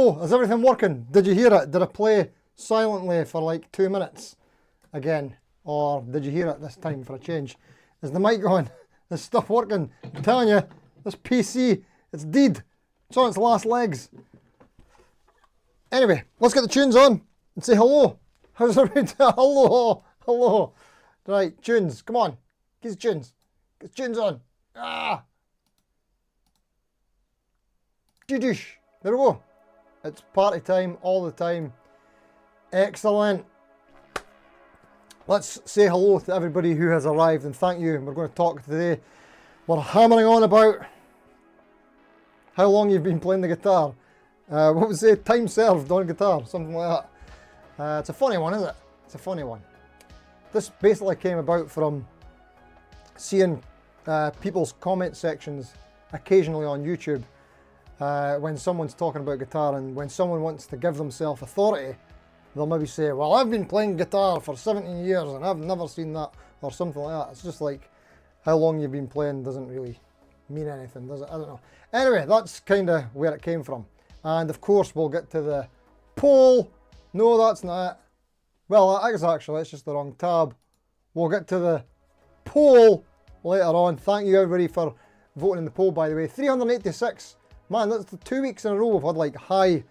hello, is everything working? Did you hear it? Did I play silently for like 2 minutes again? Or did you hear it this time for a change? Is the mic on? Is stuff working? I'm telling you, this PC, it's dead. It's on its last legs. Anyway, let's get the tunes on and say hello. How's everybody? Hello, hello. Right, tunes, come on. Get the tunes. Get the tunes on. Ah. Doosh. There we go. It's party time all the time. Excellent. Let's say hello to everybody who has arrived and thank you. We're going to talk today. We're hammering on about how long you've been playing the guitar. What was it? Time served on guitar, something like that. It's a funny one, isn't it? It's a funny one. This basically came about from seeing people's comment sections occasionally on YouTube when someone's talking about guitar, and when someone wants to give themselves authority, they'll maybe say, well, I've been playing guitar for 17 years and I've never seen that, or something like that. It's just like, how long you've been playing doesn't really mean anything, does it? I don't know. Anyway, that's kind of where it came from. And of course, we'll get to the poll. No, that's not it. Well, I guess actually, it's just the wrong tab. We'll get to the poll later on. Thank you everybody for voting in the poll, by the way. 386. Man, that's the 2 weeks in a row we've had like high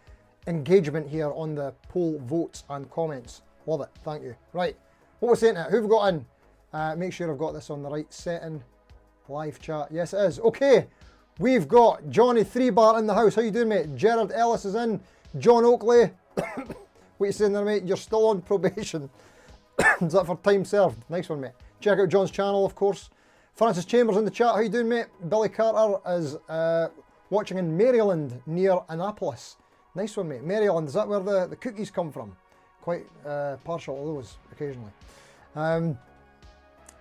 engagement here on the poll votes and comments. Love it. Thank you. Right. What we're saying now, who've got in? Make sure I've got this on the right setting. Live chat. Yes, it is. Okay. We've got Johnny 3bar in the house. How you doing, mate? Gerard Ellis is in. John Oakley. What you saying there, mate? You're still on probation. Is that for time served? Nice one, mate. Check out John's channel, of course. Francis Chambers in the chat. How you doing, mate? Billy Carter is watching in Maryland near Annapolis. Nice one, mate. Maryland, is that where the cookies come from? Quite partial to those occasionally.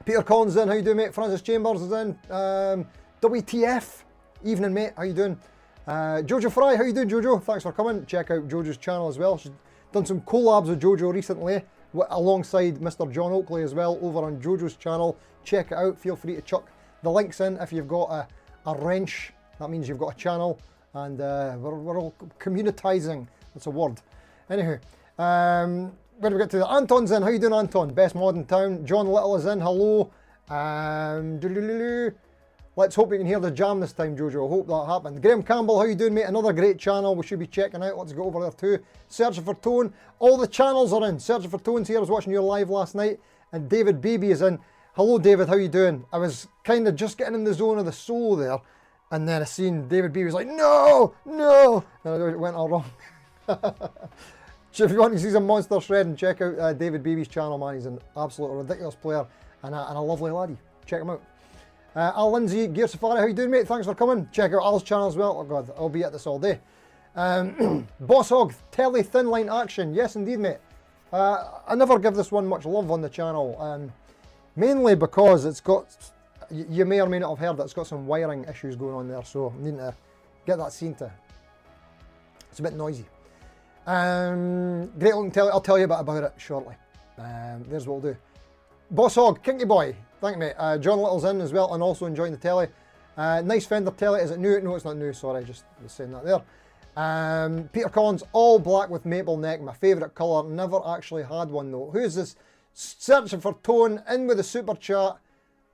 Peter Collins in. How you doing, mate? Francis Chambers is in. WTF. Evening, mate. How you doing? Jojo Fry. How you doing, Jojo? Thanks for coming. Check out Jojo's channel as well. She's done some collabs with Jojo recently, alongside Mr. John Oakley as well, over on Jojo's channel. Check it out. Feel free to chuck the links in if you've got a wrench. That means you've got a channel, and we're all communitizing. That's a word. Anywho, where do we get to? Anton's in. How you doing, Anton? Best mod in town. John Little is in. Hello. Let's hope you can hear the jam this time, Jojo. I hope that happened. Graham Campbell, how you doing, mate? Another great channel we should be checking out. Let's go over there too. Searching for Tone. All the channels are in. Searching for Tone's here. I was watching your live last night, and David Beebe is in. Hello, David. How you doing? I was kind of just getting in the zone of the solo there, and then I seen David Beebe was like, no, no, and it went all wrong. So if you want to see some monster shredding, check out David Beebe's channel, man. He's an absolute ridiculous player and a lovely laddie. Check him out. Al Lindsay, Gear Safari, how you doing, mate? Thanks for coming. Check out Al's channel as well. Oh God, I'll be at this all day. Boss Hog, Telly Thin Line Action. Yes, indeed, mate. I never give this one much love on the channel, mainly because it's got, you may or may not have heard that it's got some wiring issues going on there, so I need to get that seen to. It's a bit noisy. Great looking telly. I'll tell you a bit about it shortly. There's what we'll do. Boss Hog, Kinky Boy. Thank you, mate. John Little's in as well and also enjoying the telly. Nice Fender telly. Is it new? No, it's not new. Sorry, just was saying that there. Peter Collins, all black with maple neck. My favourite colour. Never actually had one though. Who is this? Searching for Tone. In with the super chat.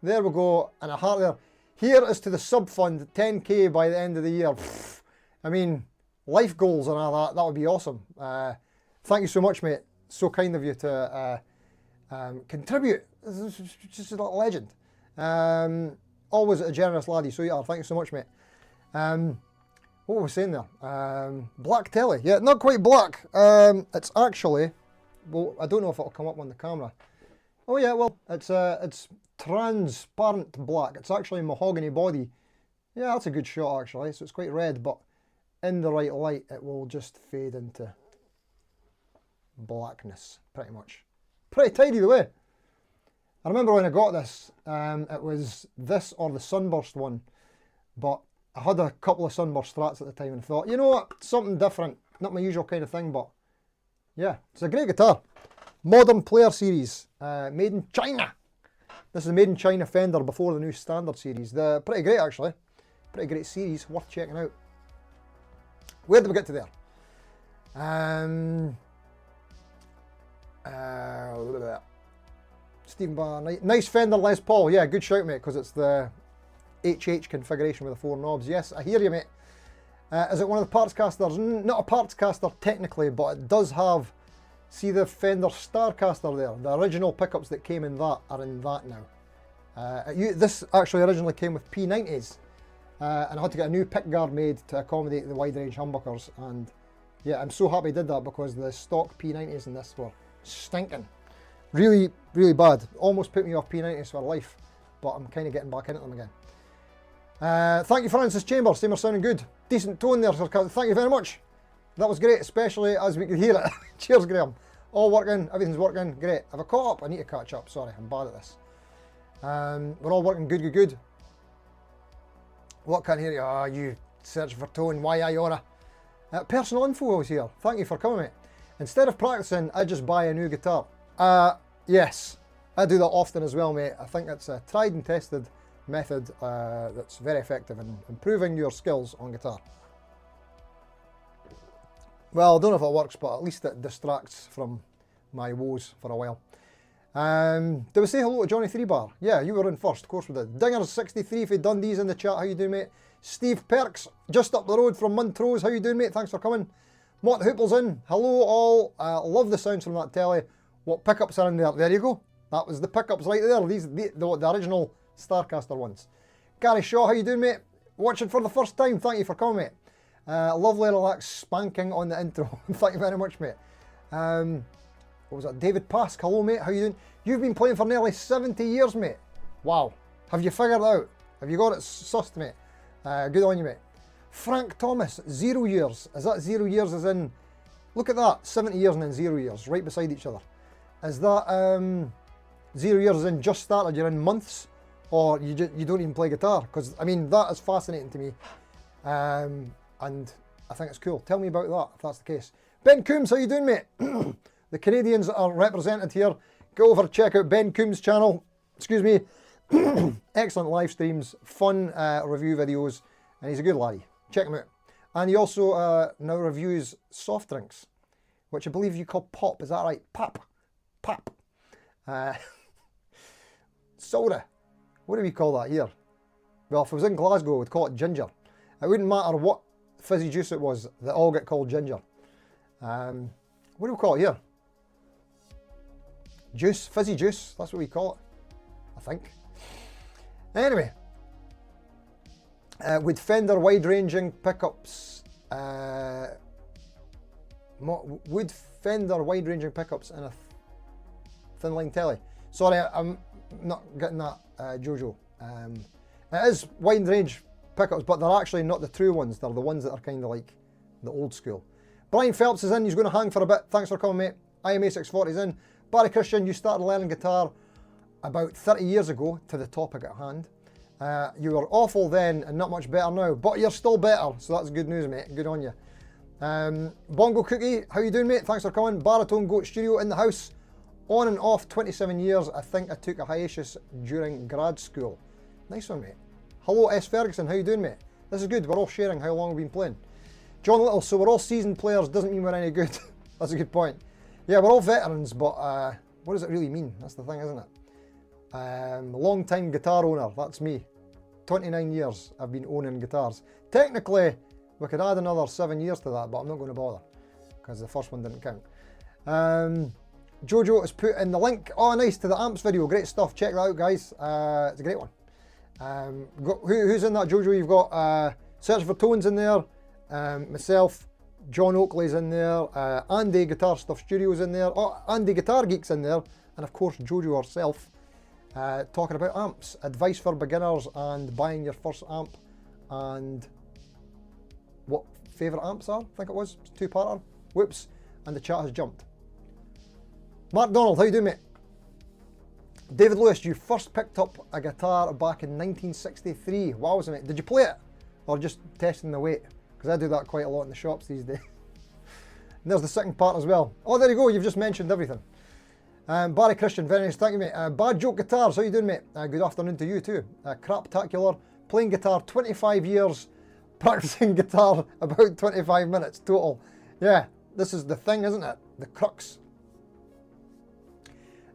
There we go. And a heart there. Here is to the sub fund. 10k by the end of the year. Pfft. I mean, life goals and all that. That would be awesome. Thank you so much, mate. So kind of you to contribute. Just a legend. Always a generous laddie, so you are. Thank you so much, mate. What were we saying there? Black telly. Yeah, not quite black. It's actually, well, I don't know if it'll come up on the camera. Oh yeah, well, it's transparent black. It's actually mahogany body. Yeah, that's a good shot actually. So it's quite red, but in the right light, it will just fade into blackness, pretty much. Pretty tidy the way. I remember when I got this, it was this or the Sunburst one, but I had a couple of Sunburst Strats at the time and thought, you know what, something different, not my usual kind of thing, but yeah, it's a great guitar. Modern Player Series, made in China. This is a made in China Fender before the new Standard Series. Pretty great actually, pretty great series, worth checking out. Where did we get to there? Stephen Barr, nice Fender Les Paul. Yeah, good shout, mate, because it's the HH configuration with the 4 knobs. Yes, I hear you, mate. Is it one of the parts casters? Not a parts caster technically, but it does have, see the Fender Starcaster there? The original pickups that came in that are in that now. This actually originally came with P90s, and I had to get a new pickguard made to accommodate the wide range humbuckers, and yeah, I'm so happy I did that because the stock P90s in this were stinking. Really, really bad. Almost put me off P90s for life, but I'm kind of getting back into them again. Thank you, Francis Chambers. Same are sounding good. Decent tone there, sir. Thank you very much. That was great, especially as we could hear it. Cheers, Graham. All working, everything's working. Great. Have I caught up? I need to catch up. Sorry, I'm bad at this. We're all working good, good, good. What can't hear you? Ah, you search for tone. Why Iona? Personal info was here. Thank you for coming, mate. Instead of practicing, I just buy a new guitar. Yes, I do that often as well, mate. I think it's a tried and tested method that's very effective in improving your skills on guitar. Well, I don't know if it works, but at least it distracts from my woes for a while. Do we say hello to Johnny 3 Bar? Yeah, you were in first, of course we did. Dingers63 for Dundee's in the chat, how you doing, mate? Steve Perks, just up the road from Montrose, how you doing, mate? Thanks for coming. Mott Hoople's in, hello all. Love the sounds from that telly. What pickups are in there? There you go. That was the pickups right there. These the original Starcaster ones. Gary Shaw, how you doing, mate? Watching for the first time. Thank you for coming, mate. Lovely, relaxed spanking on the intro. Thank you very much, mate. What was that? David Pask, hello, mate. How you doing? You've been playing for nearly 70 years, mate. Wow. Have you figured it out? Have you got it sussed, mate? Good on you, mate. Frank Thomas, 0 years. Is that 0 years as in, look at that, 70 years and then 0 years, right beside each other. Is that 0 years as in just started, you're in months, or you don't even play guitar? Because, I mean, that is fascinating to me. And I think it's cool. Tell me about that, if that's the case. Ben Coombs, how you doing, mate? The Canadians are represented here. Go over, check out Ben Coombs' channel. Excuse me. Excellent live streams, fun review videos, and he's a good laddie. Check him out. And he also now reviews soft drinks, which I believe you call pop. Is that right? Pop. Pop. Soda. What do we call that here? Well, if it was in Glasgow, we'd call it ginger. It wouldn't matter what fizzy juice it was, they all get called ginger. What do we call it here? Juice, fizzy juice, that's what we call it, I think. Anyway, with Fender wide-ranging pickups, would Fender wide-ranging pickups in a thin line telly? Sorry, I'm not getting that, Jojo. It is wide-range pickups, but they're actually not the true ones. They're the ones that are kind of like the old school. Brian Phelps is in. He's going to hang for a bit. Thanks for coming, mate. IMA640 is in. Barry Christian, you started learning guitar about 30 years ago, to the topic at hand. You were awful then and not much better now, but you're still better, so that's good news, mate. Good on you. Bongo Cookie, how you doing, mate? Thanks for coming. Baritone Goat Studio in the house. On and off 27 years. I think I took a hiatus during grad school. Nice one, mate. Hello, S. Ferguson. How you doing, mate? This is good. We're all sharing how long we've been playing. John Little, so we're all seasoned players. Doesn't mean we're any good. That's a good point. Yeah, we're all veterans, but what does it really mean? That's the thing, isn't it? Long-time guitar owner. That's me. 29 years I've been owning guitars. Technically, we could add another 7 years to that, but I'm not going to bother because the first one didn't count. Jojo has put in the link. Oh, nice, to the amps video. Great stuff. Check that out, guys. It's a great one. Who's in that, Jojo? You've got Search for Tones in there. Myself, John Oakley's in there. Andy Guitar Stuff Studios in there. Oh, Andy Guitar Geek's in there. And of course, Jojo herself. Talking about amps, advice for beginners and buying your first amp, and what favourite amps are. I think it was two-parter. Whoops, and the chat has jumped. Mark Donald, how you doing, mate? David Lewis, you first picked up a guitar back in 1963. Wow, mate. Did you play it, or just testing the weight? Because I do that quite a lot in the shops these days. And there's the second part as well. Oh, there you go. You've just mentioned everything. Barry Christian, very nice, thank you, mate. Bad Joke Guitars, how you doing, mate? Good afternoon to you too. Craptacular, playing guitar 25 years, practicing guitar about 25 minutes total. Yeah, This is the thing, isn't it? The crux.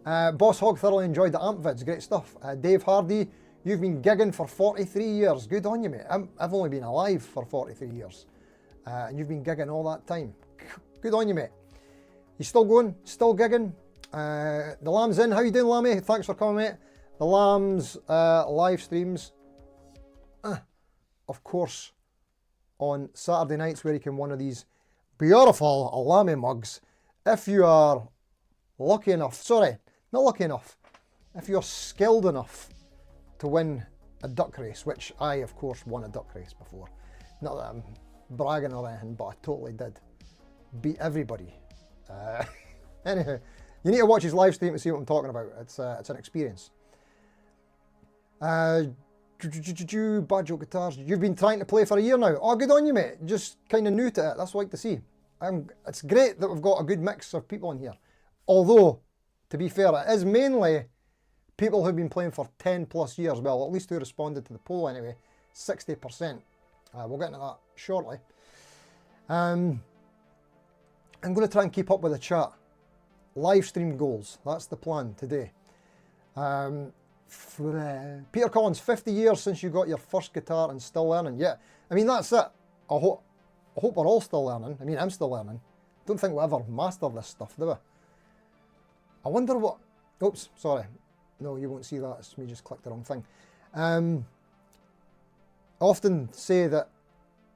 Boss Hog thoroughly enjoyed the amp vids. Great stuff. Dave Hardy, you've been gigging for 43 years. Good on you, mate. I've only been alive for 43 years. And you've been gigging all that time. Good on you, mate. You still going? Still gigging? The Lamb's in. How you doing, Lammy? Thanks for coming, mate. The Lamb's live streams, of course, on Saturday nights, where you can win one of these beautiful Lammy mugs. If you are lucky enough, sorry, not lucky enough, if you're skilled enough to win a duck race, which I, of course, won a duck race before. Not that I'm bragging or anything, but I totally did. Beat everybody. Anyhow, you need to watch his live stream to see what I'm talking about. It's an experience. Bad Joke Guitars, you've been trying to play for a year now. Oh, good on you, mate. Just kind of new to it. That's what I like to see. It's great that we've got a good mix of people in here. Although, to be fair, it is mainly people who've been playing for 10 plus years. Well, at least who responded to the poll anyway. 60%. We'll get into that shortly. I'm going to try and keep up with the chat. Live stream goals. That's the plan today. Peter Collins, 50 years since you got your first guitar and still learning. Yeah, I mean, that's it. I hope we're all still learning. I mean, I'm still learning. Don't think we'll ever master this stuff, do we? I wonder what... Oops, sorry. No, you won't see that. It's me just clicked the wrong thing. I often say that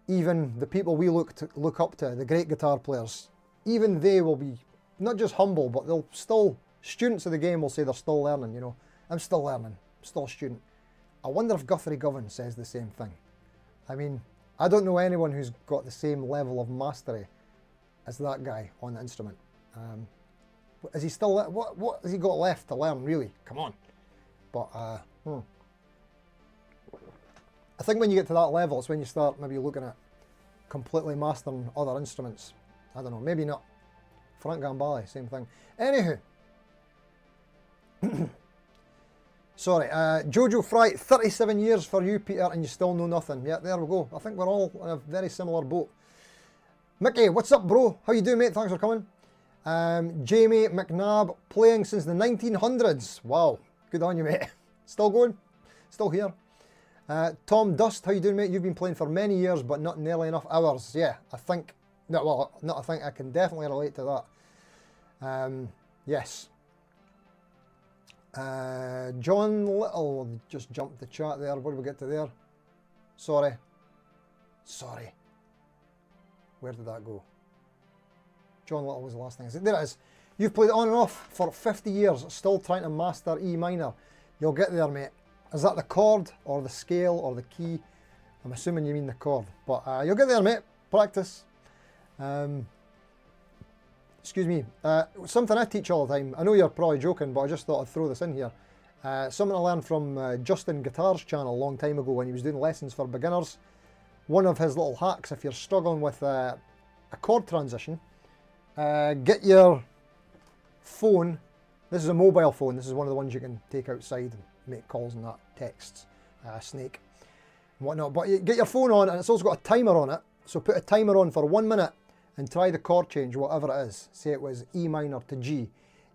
even the people we look up to, the great guitar players, even they will be not just humble, but they'll still... Students of the game will say they're still learning, you know. I'm still learning. I'm still a student. I wonder if Guthrie Govan says the same thing. I mean, I don't know anyone who's got the same level of mastery as that guy on the instrument. Is he still... What has he got left to learn, really? Come on. But, I think when you get to that level, it's when you start maybe looking at completely mastering other instruments. I don't know, maybe not. Frank Gambale, same thing. Anywho. Sorry, Jojo Fry, 37 years for you, Peter, and you still know nothing. Yeah, there we go. I think we're all in a very similar boat. Mickey, what's up, bro? How you doing, mate? Thanks for coming. Jamie McNabb, playing since the 1900s. Wow, good on you, mate. Still going? Still here. Tom Dust, how you doing, mate? You've been playing for many years, but not nearly enough hours. Yeah, I think... No, well, not I think. I can definitely relate to that. Yes. John Little just jumped the chat there. What did we get to there? Sorry. Where did that go? John Little was the last thing I said. There it is. You've played on and off for 50 years, still trying to master E minor. You'll get there, mate. Is that the chord or the scale or the key? I'm assuming you mean the chord. But you'll get there, mate. Practice. Excuse me, something I teach all the time. I know you're probably joking, but I just thought I'd throw this in here. Something I learned from Justin Guitar's channel a long time ago when he was doing lessons for beginners. One of his little hacks, if you're struggling with a chord transition, get your phone. This is a mobile phone. This is one of the ones you can take outside and make calls and that, texts, Snake and whatnot. But you get your phone on, and it's also got a timer on it. So put a timer on for 1 minute. And try the chord change, whatever it is. Say it was E minor to G,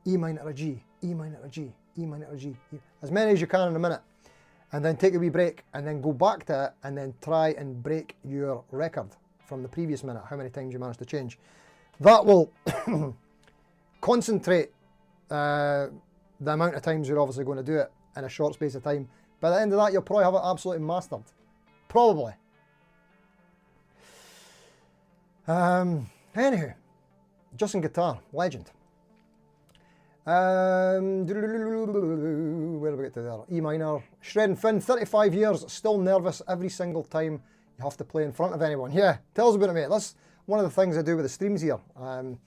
E minor to G, E minor to G, E minor to G. As many as you can in a minute. And then take a wee break and then go back to it and then try and break your record from the previous minute, how many times you managed to change. That will concentrate the amount of times you're obviously going to do it in a short space of time. By the end of that, you'll probably have it absolutely mastered. Probably. Anywho, Justin Guitar, legend. Where do we get to there? E minor. Shredding Finn, 35 years, still nervous every single time you have to play in front of anyone. Yeah, tell us about it, mate. That's one of the things I do with the streams here. Kind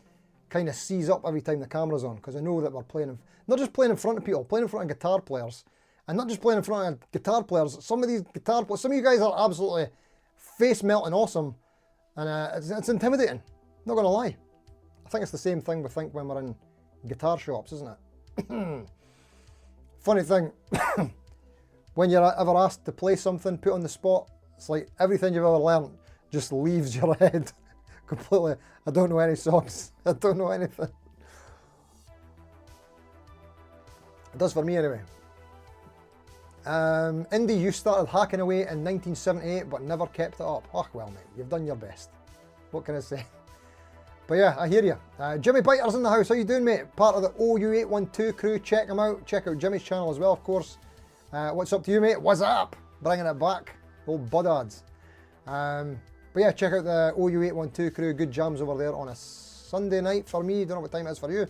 of seize up every time the camera's on, because I know that we're playing, not just playing in front of people, playing in front of guitar players. And not just playing in front of guitar players, some of these guitar players, some of you guys are absolutely face-melting awesome. And it's intimidating, not going to lie. I think it's the same thing we think when we're in guitar shops, isn't it? Funny thing, when you're ever asked to play something, put on the spot, it's like everything you've ever learned just leaves your head completely, I don't know any songs. I don't know anything. It does for me anyway. Indy, you started hacking away in 1978 but never kept it up. Oh well mate, you've done your best. What can I say? But yeah, I hear you. Jimmy Biter's in the house. How you doing, mate? Part of the OU812 crew. Check him out. Check out Jimmy's channel as well, of course. What's up to you, mate? What's up? Bringing it back. Old budads. But yeah, check out the OU812 crew. Good jams over there on a Sunday night for me. Don't know what time it is for you.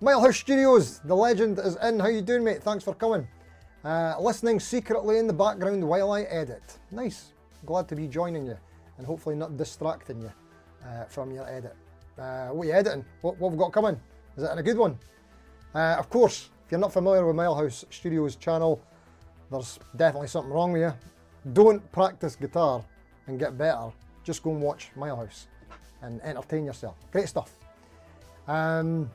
Milehouse Studios. The legend is in. How you doing, mate? Thanks for coming. Listening secretly in the background while I edit. Nice. Glad to be joining you and hopefully not distracting you from your edit. What are you editing? What have we got coming? Is it a good one? Of course, if you're not familiar with Milehouse Studios channel, there's definitely something wrong with you. Don't practice guitar and get better. Just go and watch Milehouse and entertain yourself. Great stuff. Where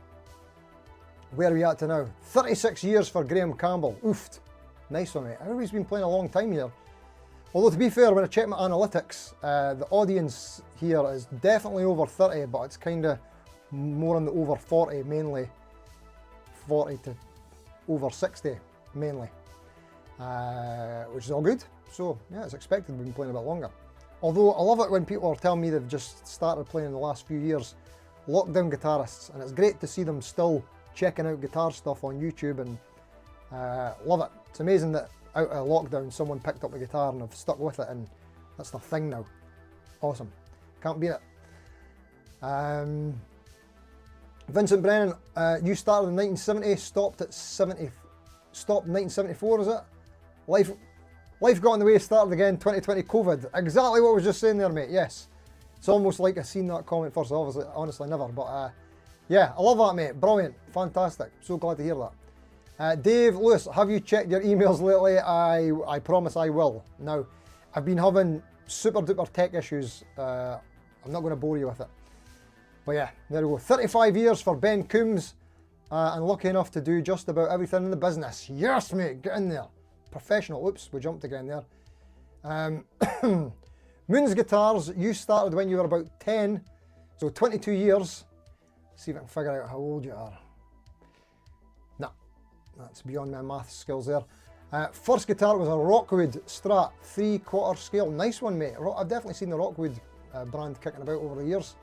are we at to now? 36 years for Graham Campbell. Oofed. Nice one, mate. Everybody's been playing a long time here. Although to be fair, when I check my analytics, the audience here is definitely over 30, but it's kind of more on the over 40, mainly 40 to over 60, mainly, which is all good. So yeah, it's expected we've been playing a bit longer. Although I love it when people are telling me they've just started playing in the last few years, lockdown guitarists, and it's great to see them still checking out guitar stuff on YouTube, and love it. It's amazing that out of lockdown someone picked up a guitar and have stuck with it, and that's their thing now. Awesome. Can't beat it. Vincent Brennan, you started in 1970, stopped in 1974, is it? Life got in the way, started again 2020 COVID. Exactly what I was just saying there, mate. Yes. It's almost like I've seen that comment first. Obviously, honestly never, but yeah, I love that, mate. Brilliant. Fantastic. So glad to hear that. Dave Lewis, have you checked your emails lately? I promise I will. Now, I've been having super duper tech issues. I'm not going to bore you with it. But yeah, there we go. 35 years for Ben Coombs, and lucky enough to do just about everything in the business. Yes, mate, get in there. Professional. Oops, we jumped again there. Moon's Guitars, you started when you were about 10, so 22 years. See if I can figure out how old you are. That's beyond my math skills there. First guitar was a Rockwood Strat 3/4 scale. Nice one, mate. I've definitely seen the Rockwood brand kicking about over the years.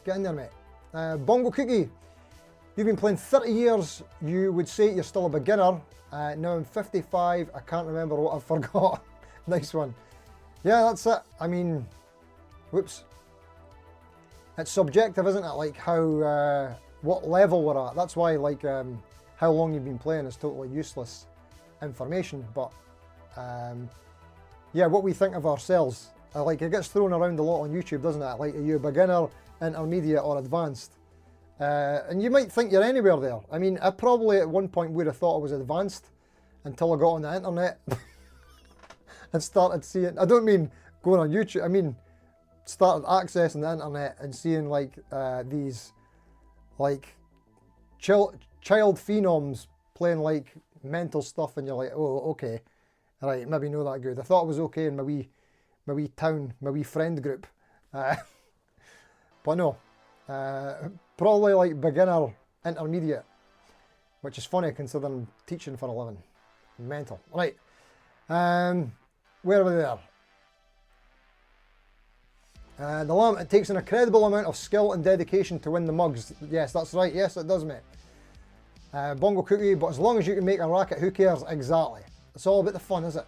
Get in there, mate. Bongo Cookie, you've been playing 30 years. You would say you're still a beginner. Now I'm 55. I can't remember what I've forgot. Nice one. Yeah, that's it. I mean, whoops. It's subjective, isn't it? Like how, what level we're at. That's why, like, how long you've been playing is totally useless information, but yeah, what we think of ourselves, like it gets thrown around a lot on YouTube, doesn't it? Like, are you a beginner, intermediate, or advanced? And you might think you're anywhere there. I mean, I probably at one point would have thought I was advanced until I got on the internet and started seeing, I don't mean going on YouTube, I mean started accessing the internet and seeing like these like child phenoms playing like mental stuff, and you're like, oh, okay, right, maybe not that good. I thought it was okay in my wee town, my wee friend group, but no, probably like beginner, intermediate, which is funny considering I'm teaching for a living. Mental. Right, where are we there? The lamp, it takes an incredible amount of skill and dedication to win the mugs. Yes, that's right. Yes, it does, mate. Bongo Cookie, but as long as you can make a racket, who cares? Exactly. It's all about the fun, is it?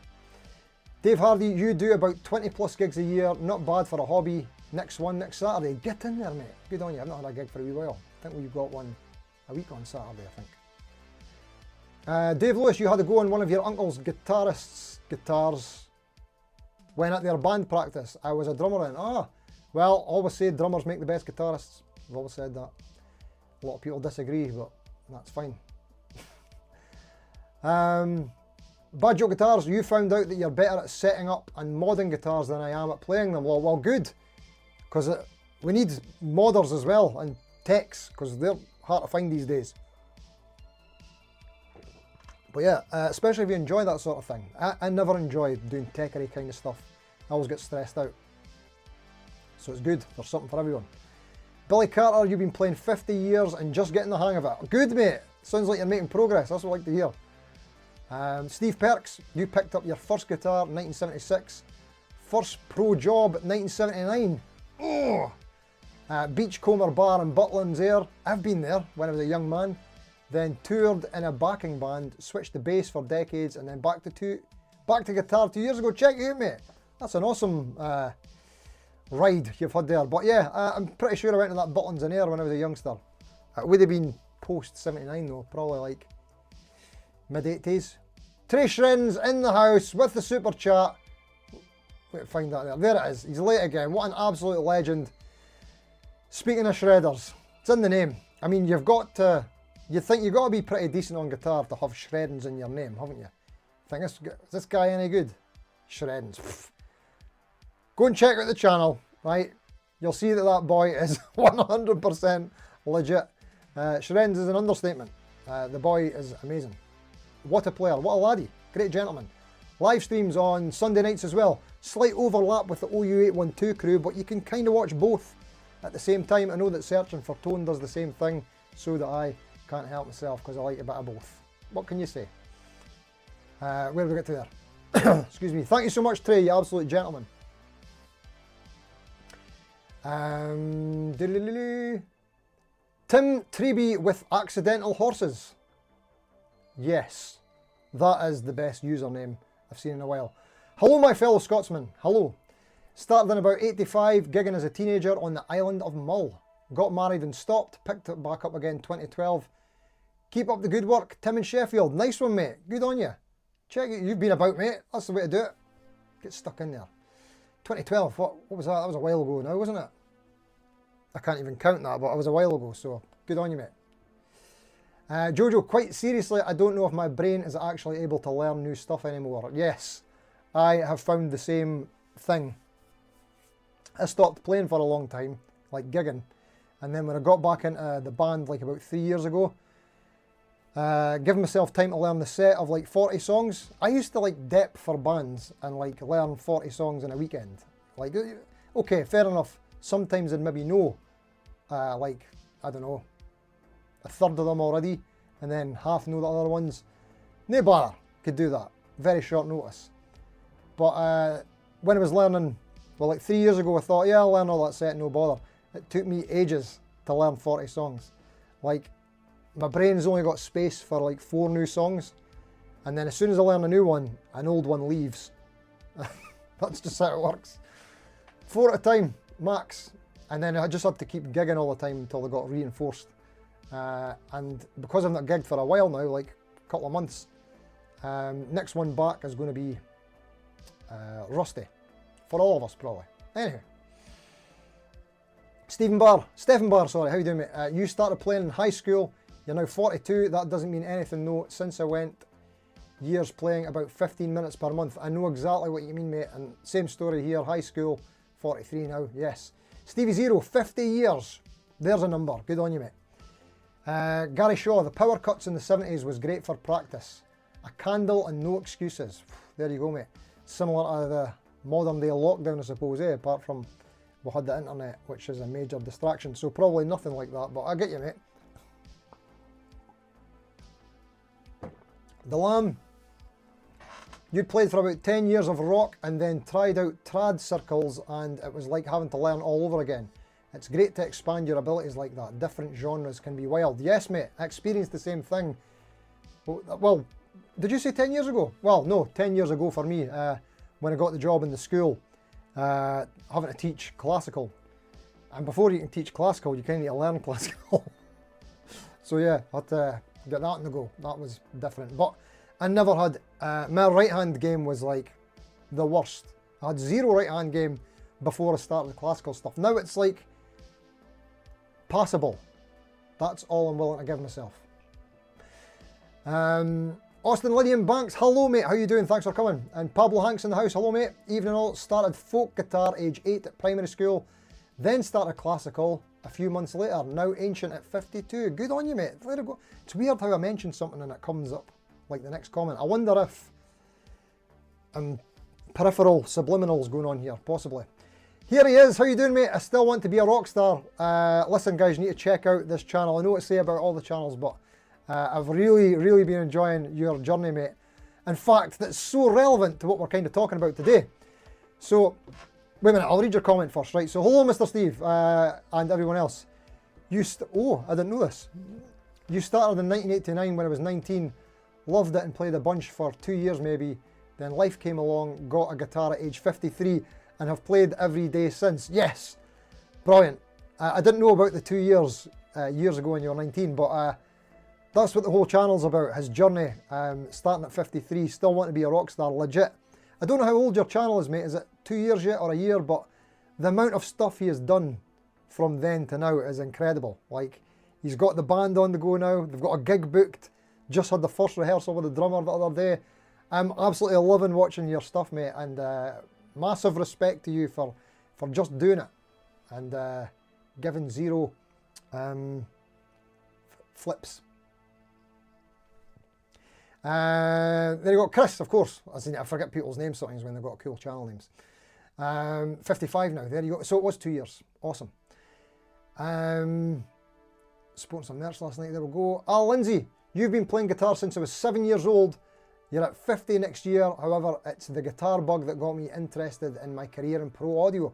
Dave Hardy, you do about 20 plus gigs a year. Not bad for a hobby. Next Saturday. Get in there, mate. Good on you. I've not had a gig for a wee while. I think we've got one a week on Saturday, I think. Dave Lewis, you had to go on one of your uncle's guitars when at their band practice. I was a drummer in. Well, always say drummers make the best guitarists. I've always said that. A lot of people disagree, but that's fine. Bad Joke Guitars, you found out that you're better at setting up and modding guitars than I am at playing them. Well, good, because we need modders as well, and techs, because they're hard to find these days. But yeah, especially if you enjoy that sort of thing. I never enjoy doing techy kind of stuff. I always get stressed out. So it's good, there's something for everyone. Billy Carter, you've been playing 50 years and just getting the hang of it. Good, mate. Sounds like you're making progress. That's what I like to hear. Steve Perks, you picked up your first guitar in 1976. First pro job 1979. Oh! Beachcomber Bar in Butlins Air. I've been there when I was a young man. Then toured in a backing band, switched to bass for decades, and then back to guitar 2 years ago. Check it out, mate. That's an awesome ride you've had there. But yeah, I'm pretty sure I went to that Butlins in Air when I was a youngster. It would have been post 79 though, probably like mid 80s. Trey Shrins in the house with the super chat. Wait, find that there. There it is. He's late again. What an absolute legend. Speaking of shredders, it's in the name. I mean, you've got to, you think you've got to be pretty decent on guitar to have Shreddins in your name, haven't you? Think, is this guy any good? Shreddins. Pfft. Go and check out the channel, right? You'll see that that boy is 100% legit. Shreddins is an understatement. The boy is amazing. What a player, what a laddie. Great gentleman. Live streams on Sunday nights as well. Slight overlap with the OU812 crew, but you can kind of watch both at the same time. I know that Searching for Tone does the same thing, so that I can't help myself because I like a bit of both. What can you say? Where did we get to there? Excuse me. Thank you so much, Trey, you absolute gentleman. Tim Treeby with Accidental Horses. Yes, that is the best username I've seen in a while. Hello, my fellow Scotsman. Hello. Started in about 85, gigging as a teenager on the island of Mull. Got married and stopped, picked it back up again 2012. Keep up the good work, Tim in Sheffield. Nice one, mate. Good on you. Check it. You've been about, mate. That's the way to do it. Get stuck in there. 2012, what was that? That was a while ago now, wasn't it? I can't even count that, but it was a while ago, so good on you, mate. Jojo, quite seriously, I don't know if my brain is actually able to learn new stuff anymore. Yes, I have found the same thing. I stopped playing for a long time, like gigging, and then when I got back into the band like about 3 years ago, giving myself time to learn the set of like 40 songs. I used to like dep for bands and like learn 40 songs in a weekend. Like, okay, fair enough. Sometimes I'd maybe know, like, I don't know, a third of them already, and then half know the other ones. No bother, could do that. Very short notice. But when I was learning, well, like 3 years ago, I thought, yeah, I'll learn all that set, no bother. It took me ages to learn 40 songs. Like, my brain's only got space for like 4 new songs, and then as soon as I learn a new one, an old one leaves. That's just how it works. 4 at a time, max. And then I just had to keep gigging all the time until they got reinforced. And because I've not gigged for a while now, like a couple of months, next one back is going to be Rusty. For all of us, probably. Anyway. Stephen Barr, sorry, how you doing, mate? You started playing in high school, you're now 42, that doesn't mean anything, no. Since I went years playing about 15 minutes per month. I know exactly what you mean, mate, and same story here, high school, 43 now, yes. Stevie Zero, 50 years, there's a number, good on you, mate. Gary Shaw, the power cuts in the 70s was great for practice. A candle and no excuses. There you go, mate. Similar to the modern day lockdown, I suppose, apart from we had the internet, which is a major distraction, so probably nothing like that, but I get you, mate. The Lamb, you'd played for about 10 years of rock and then tried out trad circles, and it was like having to learn all over again. It's great to expand your abilities like that. Different genres can be wild. Yes, mate, I experienced the same thing. Well, did you say 10 years ago? Well, no, 10 years ago for me, when I got the job in the school, having to teach classical. And before you can teach classical, you kind of need to learn classical. So yeah, I had to get that on the go. That was different. But I never had, my right hand game was like the worst. I had zero right hand game before I started the classical stuff. Now it's like passable. That's all I'm willing to give myself. Austin Lydian Banks, hello mate, how you doing? Thanks for coming. And Pablo Hanks in the house, hello mate. Evening all, started folk guitar age 8 at primary school, then started classical a few months later, now ancient at 52. Good on you, mate. Let it go. It's weird how I mention something and it comes up like the next comment. I wonder if peripheral subliminals going on here, possibly. Here he is. How you doing, mate? I still want to be a rock star. Listen, guys, you need to check out this channel. I know what to say about all the channels, but I've really been enjoying your journey, mate. In fact, that's so relevant to what we're kind of talking about today. So, wait a minute, I'll read your comment first, right? So, hello, Mr. Steve, and everyone else. Oh, I didn't know this. You started in 1989 when I was 19, loved it and played a bunch for 2 years maybe. Then life came along, got a guitar at age 53, and have played every day since. Yes, brilliant. I didn't know about the 2 years years ago when you were 19, but that's what the whole channel's about, his journey, starting at 53, still wanting to be a rock star, legit. I don't know how old your channel is, mate. Is it 2 years yet or a year? But the amount of stuff he has done from then to now is incredible. Like, he's got the band on the go now. They've got a gig booked. Just had the first rehearsal with the drummer the other day. I'm absolutely loving watching your stuff, mate, and massive respect to you for just doing it and giving zero flips. There you go, Chris, of course. I forget people's names sometimes when they've got cool channel names. 55 now, there you go. So it was 2 years, awesome. Spoke some merch last night, there we go. Al Lindsay, you've been playing guitar since I was 7 years old. You're at 50 next year, however, it's the guitar bug that got me interested in my career in pro audio.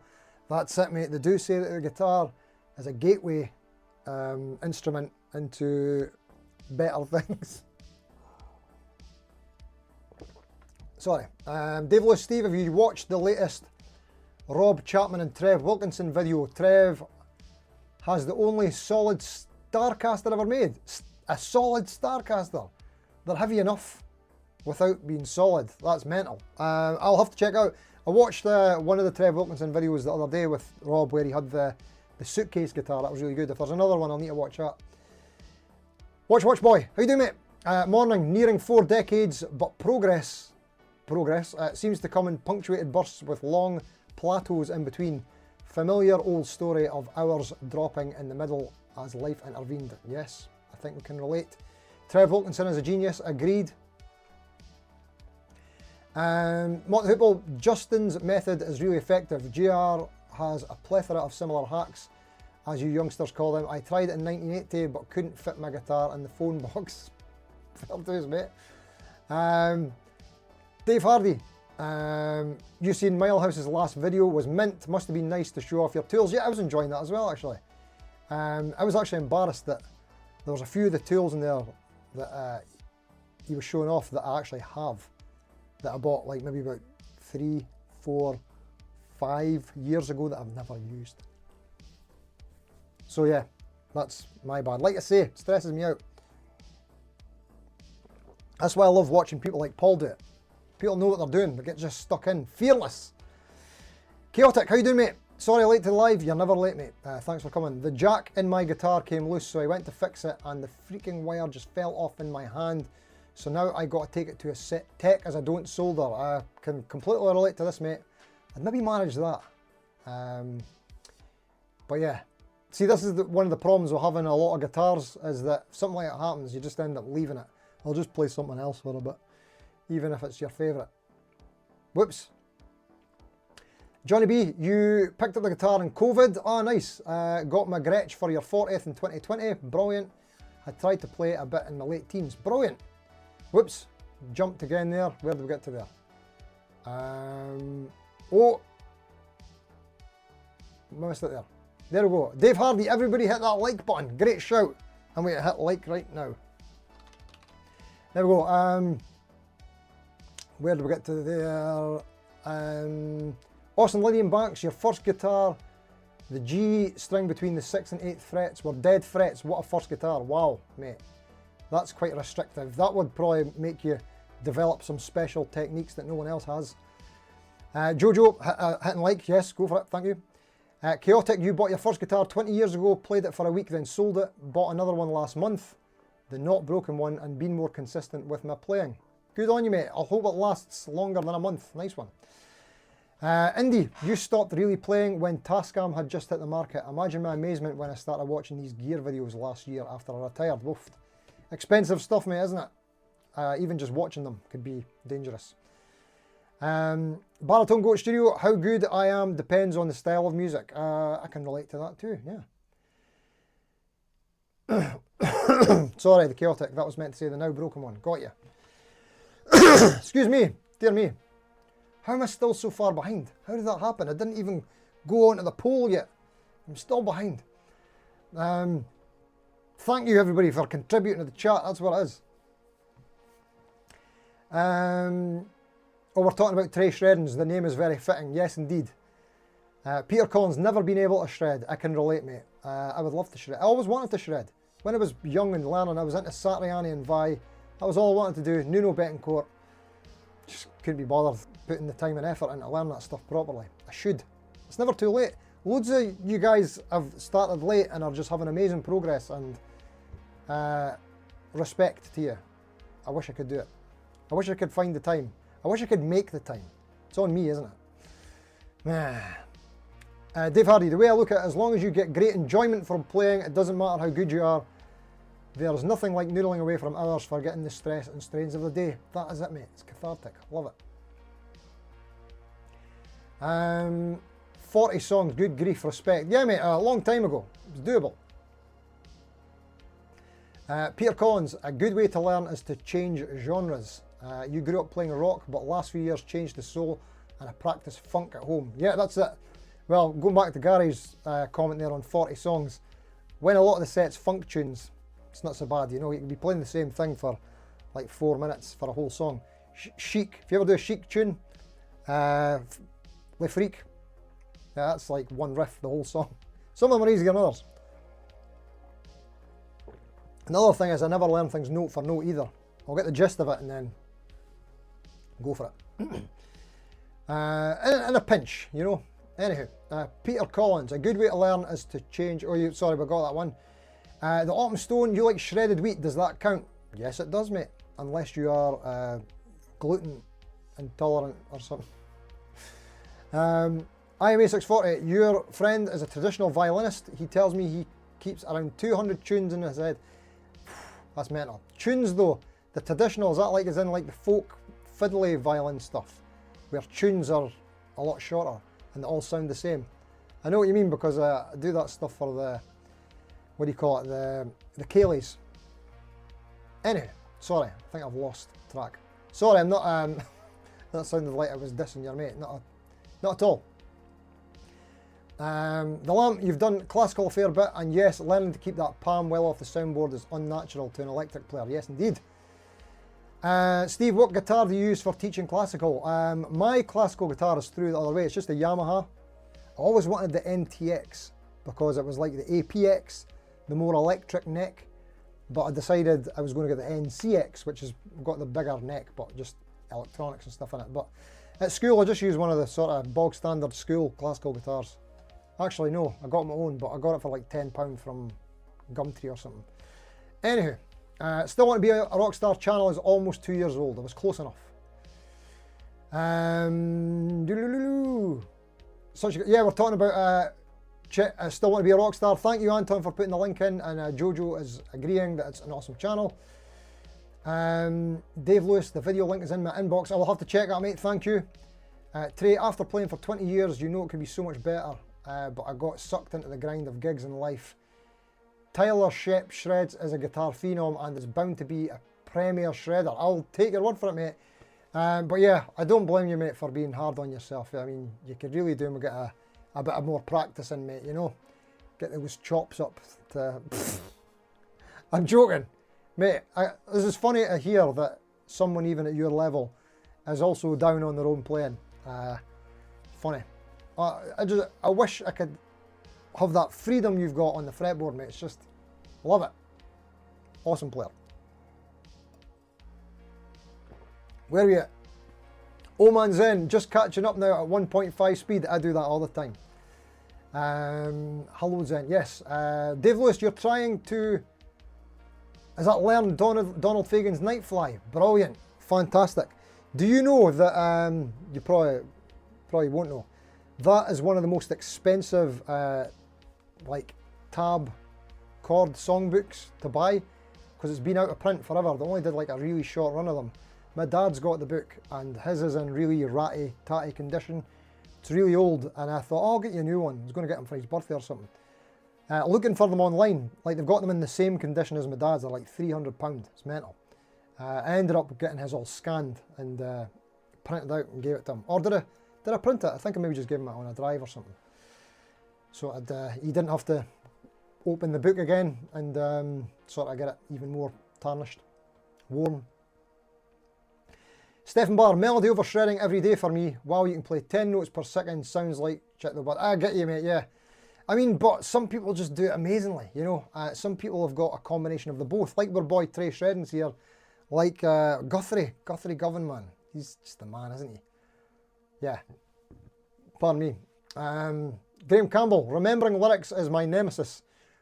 That's it, mate. They do say that the guitar is a gateway instrument into better things. Sorry. Dave Lewis, Steve, have you watched the latest Rob Chapman and Trev Wilkinson video? Trev has the only solid Starcaster ever made. A solid Starcaster. They're heavy enough without being solid. That's mental. I'll have to check out. I watched one of the Trev Wilkinson videos the other day with Rob where he had the suitcase guitar. That was really good. If there's another one, I'll need to watch that. Watch boy. How you doing, mate? Morning. Nearing 4 decades, but progress seems to come in punctuated bursts with long plateaus in between. Familiar old story of hours dropping in the middle as life intervened. Yes, I think we can relate. Trev Wilkinson is a genius. Agreed. Motley Hoople, Justin's method is really effective. JR has a plethora of similar hacks, as you youngsters call them. I tried it in 1980, but couldn't fit my guitar in the phone box. Fair dues, mate. Dave Hardy, you seen Milehouse's last video was mint. Must have been nice to show off your tools. Yeah, I was enjoying that as well, actually. I was actually embarrassed that there was a few of the tools in there that he was showing off that I actually have, that I bought like maybe about 3, 4, 5 years ago that I've never used. So yeah, that's my bad. Like I say, it stresses me out. That's why I love watching people like Paul do it. People know what they're doing, they get just stuck in. Fearless. Chaotic, how you doing, mate? Sorry late to the live, you're never late, mate. Thanks for coming. The jack in my guitar came loose, so I went to fix it and the freaking wire just fell off in my hand. So now I got to take it to a set tech as I don't solder. I can completely relate to this, mate. I'd maybe manage that. But yeah. See, this is one of the problems with having a lot of guitars, is that if something like that happens, you just end up leaving it. I'll just play something else for a bit, even if it's your favourite. Whoops. Johnny B, you picked up the guitar in COVID. Oh, nice. Got my Gretsch for your 40th in 2020. Brilliant. I tried to play it a bit in my late teens. Brilliant. Whoops. Jumped again there. Where did we get to there? Oh. Missed it there. There we go. Dave Hardy, everybody hit that like button. Great shout. I'm going to hit like right now. There we go. Where did we get to there? Austin Lydian Banks, your first guitar, the G string between the 6th and 8th frets were dead frets. What a first guitar. Wow, mate. That's quite restrictive. That would probably make you develop some special techniques that no one else has. Jojo, hitting like. Yes, go for it. Thank you. Chaotic, you bought your first guitar 20 years ago, played it for a week, then sold it, bought another one last month, the not broken one, and been more consistent with my playing. Good on you, mate. I hope it lasts longer than a month. Nice one. Indy, you stopped really playing when Tascam had just hit the market. Imagine my amazement when I started watching these gear videos last year after I retired. Woof. Expensive stuff, mate, isn't it? Even just watching them could be dangerous. Baritone Goat Studio, how good I am depends on the style of music. I can relate to that too, yeah. Sorry, the chaotic. That was meant to say the now broken one. Got you. Excuse me. Dear me. How am I still so far behind? How did that happen? I didn't even go onto the poll yet. I'm still behind. Thank you everybody for contributing to the chat. That's what it is. Oh, we're talking about Trey Shreddens. The name is very fitting. Yes, indeed. Peter Collins, never been able to shred. I can relate, mate. I would love to shred. I always wanted to shred. When I was young and learning, I was into Satriani and Vi. That was all I wanted to do. Nuno Betancourt. Just couldn't be bothered putting the time and effort into learning that stuff properly. I should. It's never too late. Loads of you guys have started late and are just having amazing progress, and respect to you. I wish I could do it. I wish I could find the time. I wish I could make the time. It's on me, isn't it? Dave Hardy, the way I look at it, as long as you get great enjoyment from playing, it doesn't matter how good you are. There's nothing like noodling away from others for getting the stress and strains of the day. That is it, mate. It's cathartic. Love it. 40 songs, good grief, respect. Yeah, mate, a long time ago. It was doable. Peter Collins, a good way to learn is to change genres. You grew up playing rock, but last few years changed to soul, and I practice funk at home. Yeah, that's it. Well, going back to Gary's comment there on 40 songs, when a lot of the set's funk tunes, it's not so bad, you know, you can be playing the same thing for like 4 minutes for a whole song. Chic, if you ever do a Chic tune, Le Freak, yeah, that's like one riff, the whole song. Some of them are easier than others. Another thing is I never learn things note for note either. I'll get the gist of it and then go for it. In a pinch, you know. Anywho, Peter Collins, a good way to learn is to change. Oh, sorry, we got that one. The Autumn Stone, you like shredded wheat, does that count? Yes, it does, mate. Unless you are gluten intolerant or something. IMA640, your friend is a traditional violinist. He tells me he keeps around 200 tunes in his head. That's mental. Tunes though, the traditional, is that like as in like the folk fiddly violin stuff, where tunes are a lot shorter and they all sound the same? I know what you mean, because I do that stuff for the, what do you call it, the Kayleys. Anyway, sorry, I think I've lost track. Sorry, I'm not, that sounded like I was dissing your mate, not at all. The lamp, you've done classical a fair bit, and yes, learning to keep that palm well off the soundboard is unnatural to an electric player. Yes, indeed. Steve, what guitar do you use for teaching classical? My classical guitar is through the other way. It's just a Yamaha. I always wanted the NTX because it was like the APX, the more electric neck, but I decided I was going to get the NCX, which has got the bigger neck, but just electronics and stuff in it. But at school, I just used one of the sort of bog standard school classical guitars. Actually, no, I got my own, but I got it for like £10 from Gumtree or something. Anywho, still want to be a Rockstar channel is almost 2 years old. I was close enough. Yeah, we're talking about I still want to be a Rockstar. Thank you, Anton, for putting the link in, and Jojo is agreeing that it's an awesome channel. Dave Lewis, the video link is in my inbox. I will have to check that, mate. Thank you. Trey, after playing for 20 years, you know it could be so much better. But I got sucked into the grind of gigs in life. Tyler Shep shreds as a guitar phenom and is bound to be a premier shredder. I'll take your word for it, mate. But yeah, I don't blame you, mate, for being hard on yourself. I mean, you could really do and get a bit of more practice in, mate, you know? Get those chops up to... I'm joking. Mate, this is funny to hear that someone even at your level is also down on their own playing. Funny. I wish I could have that freedom you've got on the fretboard, mate. It's just, love it. Awesome player. Where are we at? Oh man Zen, just catching up now at 1.5 speed. I do that all the time. Hello Zen, yes. Dave Lewis, you're trying to, is that learn Donald Fagen's Nightfly? Brilliant, fantastic. Do you know that, you probably won't know, that is one of the most expensive like tab chord songbooks to buy, because it's been out of print forever. They only did like a really short run of them. My dad's got the book and his is in really ratty, tatty condition. It's really old and I thought, oh, I'll get you a new one. I was going to get him for his birthday or something. Looking for them online, like they've got them in the same condition as my dad's. They're like £300. It's mental. I ended up getting his all scanned and printed out and gave it to him. Or did I print it? I think I maybe just gave him it on a drive or something. So he didn't have to open the book again and sort of get it even more tarnished, worn. Stephen Barr, melody over shredding every day for me. Wow, you can play 10 notes per second. Sounds like shit though, but I get you, mate, yeah. I mean, but some people just do it amazingly, you know. Some people have got a combination of the both, like our boy Trey Shredding's here, like Guthrie Govan, man. He's just the man, isn't he? Yeah, pardon me. Graham Campbell, remembering lyrics is my nemesis,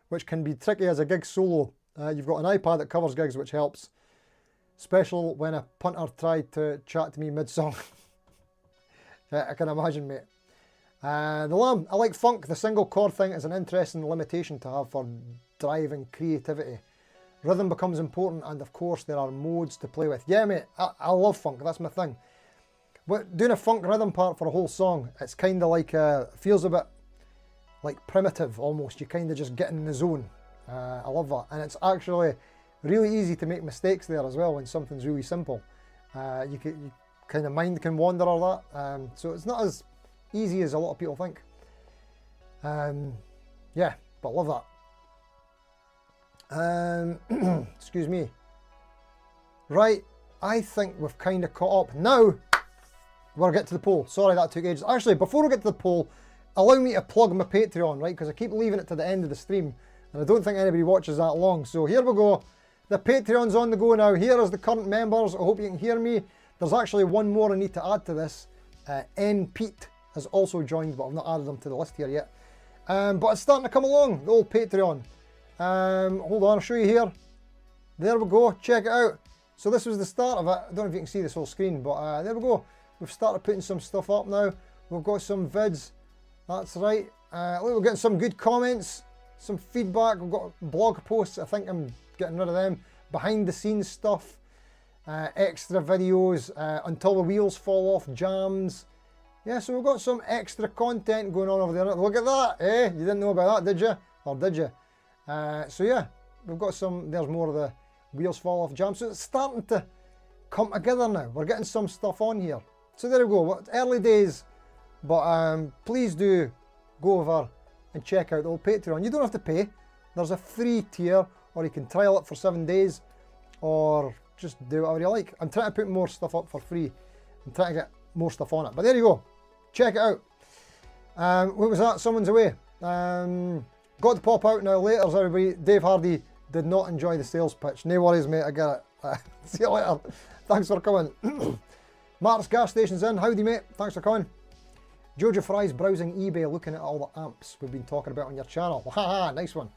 which can be tricky as a gig solo. You've got an iPad that covers gigs, which helps. Especially when a punter tried to chat to me mid-song. Yeah, I can imagine, mate. The Lamb, I like funk. The single chord thing is an interesting limitation to have for driving creativity. Rhythm becomes important and of course there are modes to play with. Yeah, mate, I love funk, that's my thing. But doing a funk rhythm part for a whole song, it's kind of like, feels a bit like primitive almost. You kind of just get in the zone. I love that. And it's actually really easy to make mistakes there as well when something's really simple. You kind of mind can wander or that. So it's not as easy as a lot of people think. Yeah, but love that. Excuse me. Right, I think we've kind of caught up. Now, we'll get to the poll. Sorry that took ages. Actually, before we get to the poll, allow me to plug my Patreon, right? Because I keep leaving it to the end of the stream, and I don't think anybody watches that long. So here we go. The Patreon's on the go now. Here is the current members. I hope you can hear me. There's actually one more I need to add to this. N. Pete has also joined, but I've not added them to the list here yet. But it's starting to come along, the old Patreon. Hold on, I'll show you here. There we go, check it out. So this was the start of it. I don't know if you can see this whole screen, but there we go. We've started putting some stuff up now. We've got some vids. That's right. We're getting some good comments, some feedback. We've got blog posts. I think I'm getting rid of them. Behind the scenes stuff. Extra videos. Until the wheels fall off. Jams. Yeah, so we've got some extra content going on over there. Look at that. Eh? You didn't know about that, did you? Or did you? So yeah, we've got some. There's more of the wheels fall off jams. So it's starting to come together now. We're getting some stuff on here. So there we go. Well, early days. But please do go over and check out the old Patreon. You don't have to pay. There's a free tier, or you can trial it for 7 days, or just do whatever you like. I'm trying to put more stuff up for free. I'm trying to get more stuff on it. But there you go. Check it out. What was that? Someone's away. Got to pop out now. Later, everybody. Dave Hardy did not enjoy the sales pitch. No worries, mate. I get it. See you later. Thanks for coming. Mark's gas station's in. Howdy, mate. Thanks for coming. Jojo Fry's browsing eBay, looking at all the amps we've been talking about on your channel. Haha, nice one.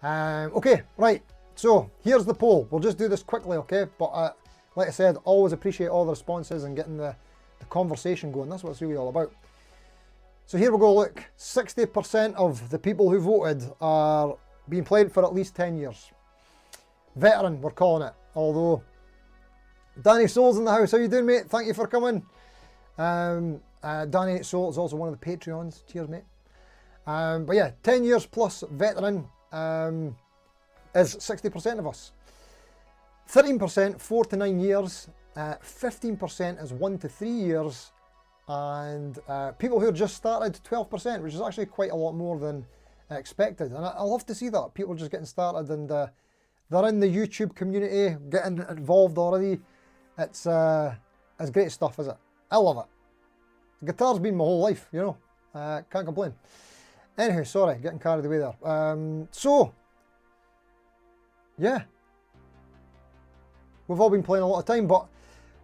Okay, right. So here's the poll. We'll just do this quickly, okay? But like I said, always appreciate all the responses and getting the conversation going. That's what it's really all about. So here we go. Look, 60% of the people who voted are being played for at least 10 years. Veteran, we're calling it. Although, Danny Soul's in the house. How you doing, mate? Thank you for coming. Danny Soul is also one of the Patreons. Cheers, mate. But yeah, 10 years plus veteran is 60% of us. 13% 4 to 9 years. 15% is 1 to 3 years. And people who are just started, 12%, which is actually quite a lot more than expected. And I love to see that. People just getting started and they're in the YouTube community, getting involved already. It's great stuff, is it? I love it. Guitar's been my whole life, you know. Can't complain. Anyway, sorry, getting carried away there. So, yeah. We've all been playing a lot of time, but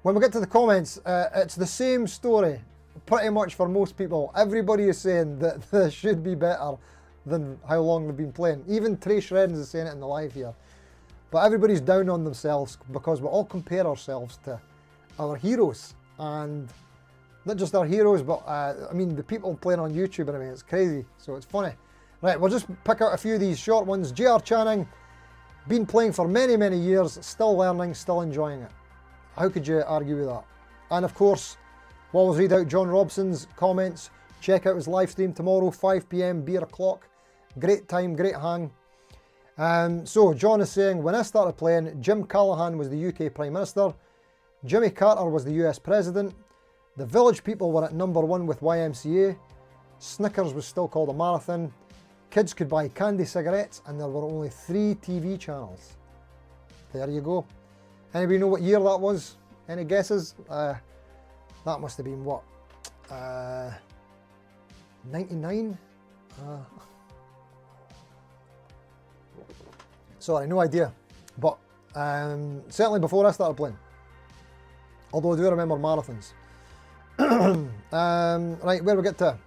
when we get to the comments, it's the same story, pretty much for most people. Everybody is saying that this should be better than how long they've been playing. Even Trey Shreddings is saying it in the live here. But everybody's down on themselves because we all compare ourselves to our heroes. And not just our heroes, but I mean the people playing on YouTube, and I mean it's crazy, so it's funny. Right, we'll just pick out a few of these short ones. JR Channing, been playing for many, many years, still learning, still enjoying it. How could you argue with that? And of course, we'll always read out John Robson's comments. Check out his live stream tomorrow, 5 PM, beer o'clock. Great time, great hang. So John is saying, when I started playing, Jim Callaghan was the UK Prime Minister, Jimmy Carter was the US President, the village people were at #1 with YMCA, Snickers was still called a marathon, kids could buy candy cigarettes, and there were only 3 TV channels. There you go. Anybody know what year that was? Any guesses? That must have been what? 99? Sorry, no idea. But certainly before I started playing. Although I do remember marathons. Right, where do we get to?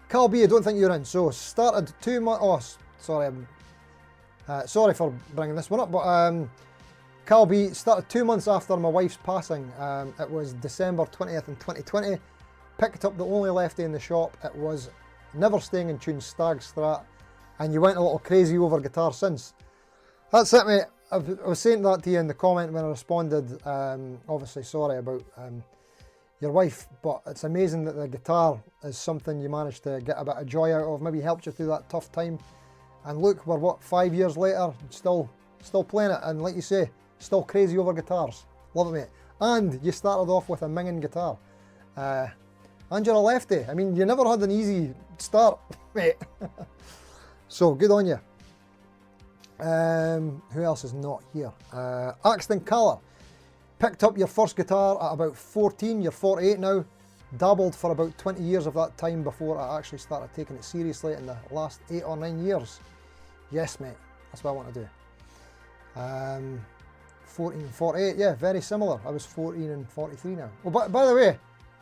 Carl B, I don't think you're in. So started 2 months. Oh, sorry. Sorry for bringing this one up, but Carl B started 2 months after my wife's passing. It was December 20th in 2020. Picked up the only lefty in the shop. It was never staying in tune, Stag Strat, and you went a little crazy over guitar since. That's it, mate. I was saying that to you in the comment when I responded. Obviously, sorry about your wife, but it's amazing that the guitar is something you managed to get a bit of joy out of. Maybe helped you through that tough time. And look, we're what, 5 years later, still playing it, and like you say, still crazy over guitars. Love it, mate. And you started off with a minging guitar. And you're a lefty. I mean, you never had an easy start, mate. So, good on you. Who else is not here? Axton Caller. Picked up your first guitar at about 14, you're 48 now. Dabbled for about 20 years of that time before I actually started taking it seriously in the last 8 or 9 years. Yes, mate, that's what I want to do. 14 and 48, yeah, very similar. I was 14 and 43 now. Well, by the way,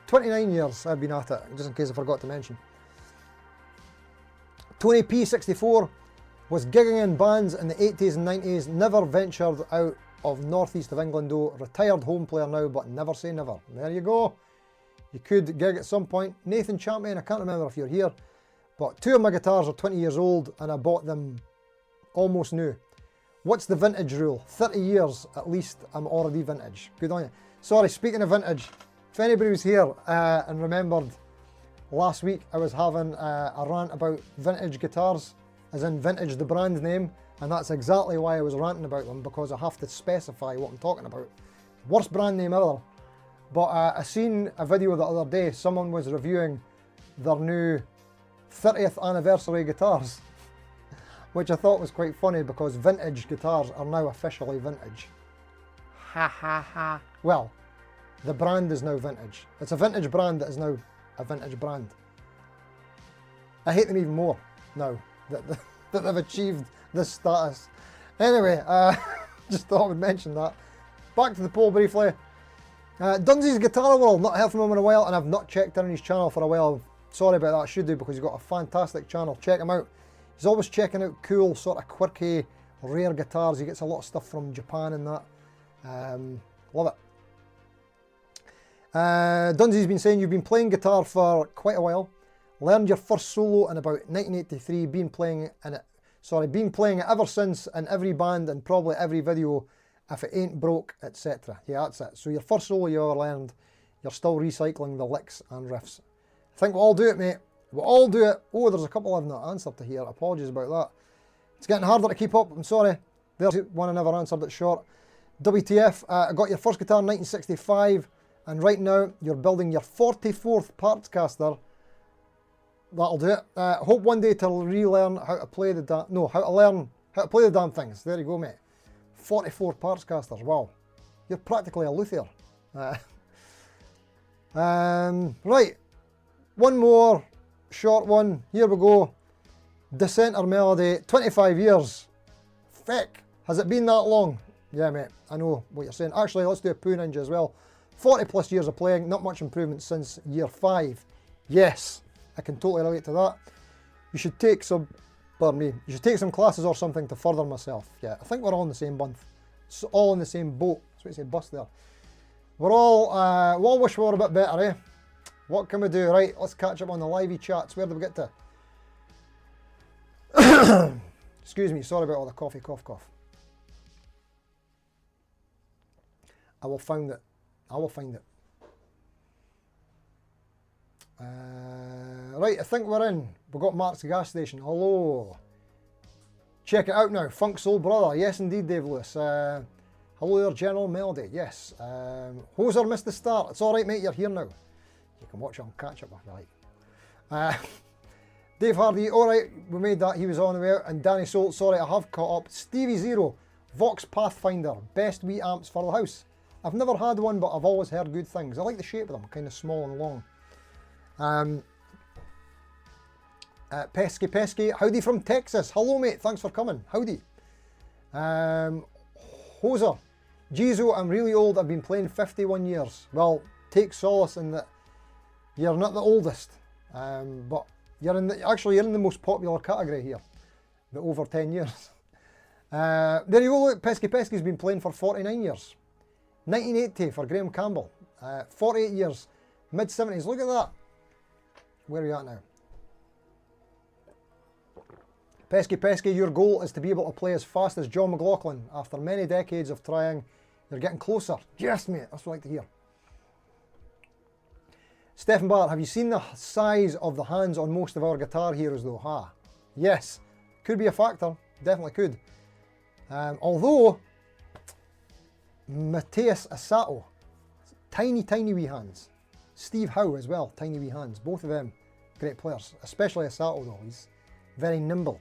29 years I've been at it, just in case I forgot to mention. Tony P64 was gigging in bands in the 80s and 90s, never ventured out of northeast of England though, retired home player now, but never say never. There you go. You could gig at some point. Nathan Champion, I can't remember if you're here, but 2 of my guitars are 20 years old and I bought them almost new. What's the vintage rule? 30 years at least, I'm already vintage. Good on you. Sorry, speaking of vintage, if anybody was here and remembered last week I was having a rant about vintage guitars, as in vintage the brand name, and that's exactly why I was ranting about them, because I have to specify what I'm talking about. Worst brand name ever. But I seen a video the other day, someone was reviewing their new 30th anniversary guitars, which I thought was quite funny because vintage guitars are now officially vintage. Ha ha ha. Well, the brand is now vintage. It's a vintage brand that is now a vintage brand. I hate them even more now that they've achieved this status. Anyway, just thought I would mention that. Back to the poll briefly. Dunsi's Guitar World, not heard from him in a while, and I've not checked in on his channel for a while. Sorry about that, I should do, because he's got a fantastic channel. Check him out. He's always checking out cool, sort of quirky, rare guitars. He gets a lot of stuff from Japan and that. Love it. Dunsi's been saying you've been playing guitar for quite a while. Learned your first solo in about 1983, been playing it ever since in every band and probably every video. If it ain't broke, etc. Yeah, that's it. So your first solo you ever learned, you're still recycling the licks and riffs. I think we'll all do it, mate. We'll all do it. Oh, there's a couple I've not answered to here. Apologies about that. It's getting harder to keep up. I'm sorry. There's one I never answered, it's short. WTF, I got your first guitar in 1965, and right now you're building your 44th parts caster. That'll do it. Hope one day to relearn how to play the how to play the damn things. There you go, mate. 44 parts casters. Wow, you're practically a luthier. Right, one more short one. Here we go. Dissenter Melody. 25 years. Feck. Has it been that long? Yeah, mate. I know what you're saying. Actually, let's do a Poo Ninja as well. 40 plus years of playing. Not much improvement since year 5. Yes. I can totally relate to that. You should take some, pardon me, you should take some classes or something to further myself. Yeah, I think we're all in the same month. It's all in the same boat. That's what you say, bus there. We're all, we all wish we were a bit better, eh? What can we do? Right, let's catch up on the livey chats. Where do we get to? Excuse me, sorry about all the cough. I will find it. I will find it. Right, I think we're in. We've got Mark's gas station. Hello. Check it out now. Funk Soul Brother. Yes, indeed, Dave Lewis. Hello there, General Melody. Yes. Hoser missed the start. It's all right, mate. You're here now. You can watch it on catch up if you like. Dave Hardy. All right, we made that. He was on the way out. And Danny Soul. Sorry, I have caught up. Stevie Zero. Vox Pathfinder. Best wee amps for the house. I've never had one, but I've always heard good things. I like the shape of them. Kind of small and long. Pesky, howdy from Texas. Hello, mate. Thanks for coming. Howdy. Hoser. Jizo, I'm really old. I've been playing 51 years. Well, take solace in that you're not the oldest, but you're in the most popular category here, the over 10 years. There you go. Look, Pesky's been playing for 49 years. 1980 for Graham Campbell. 48 years. Mid-70s. Look at that. Where are we at now? Pesky, your goal is to be able to play as fast as John McLaughlin. After many decades of trying, you're getting closer. Yes, mate, that's what I like to hear. Stephen Bart, have you seen the size of the hands on most of our guitar heroes though? Ha. Yes, could be a factor. Definitely could. Although, Matthias Asato, tiny wee hands. Steve Howe as well, tiny wee hands. Both of them, great players. Especially Asato though, he's very nimble.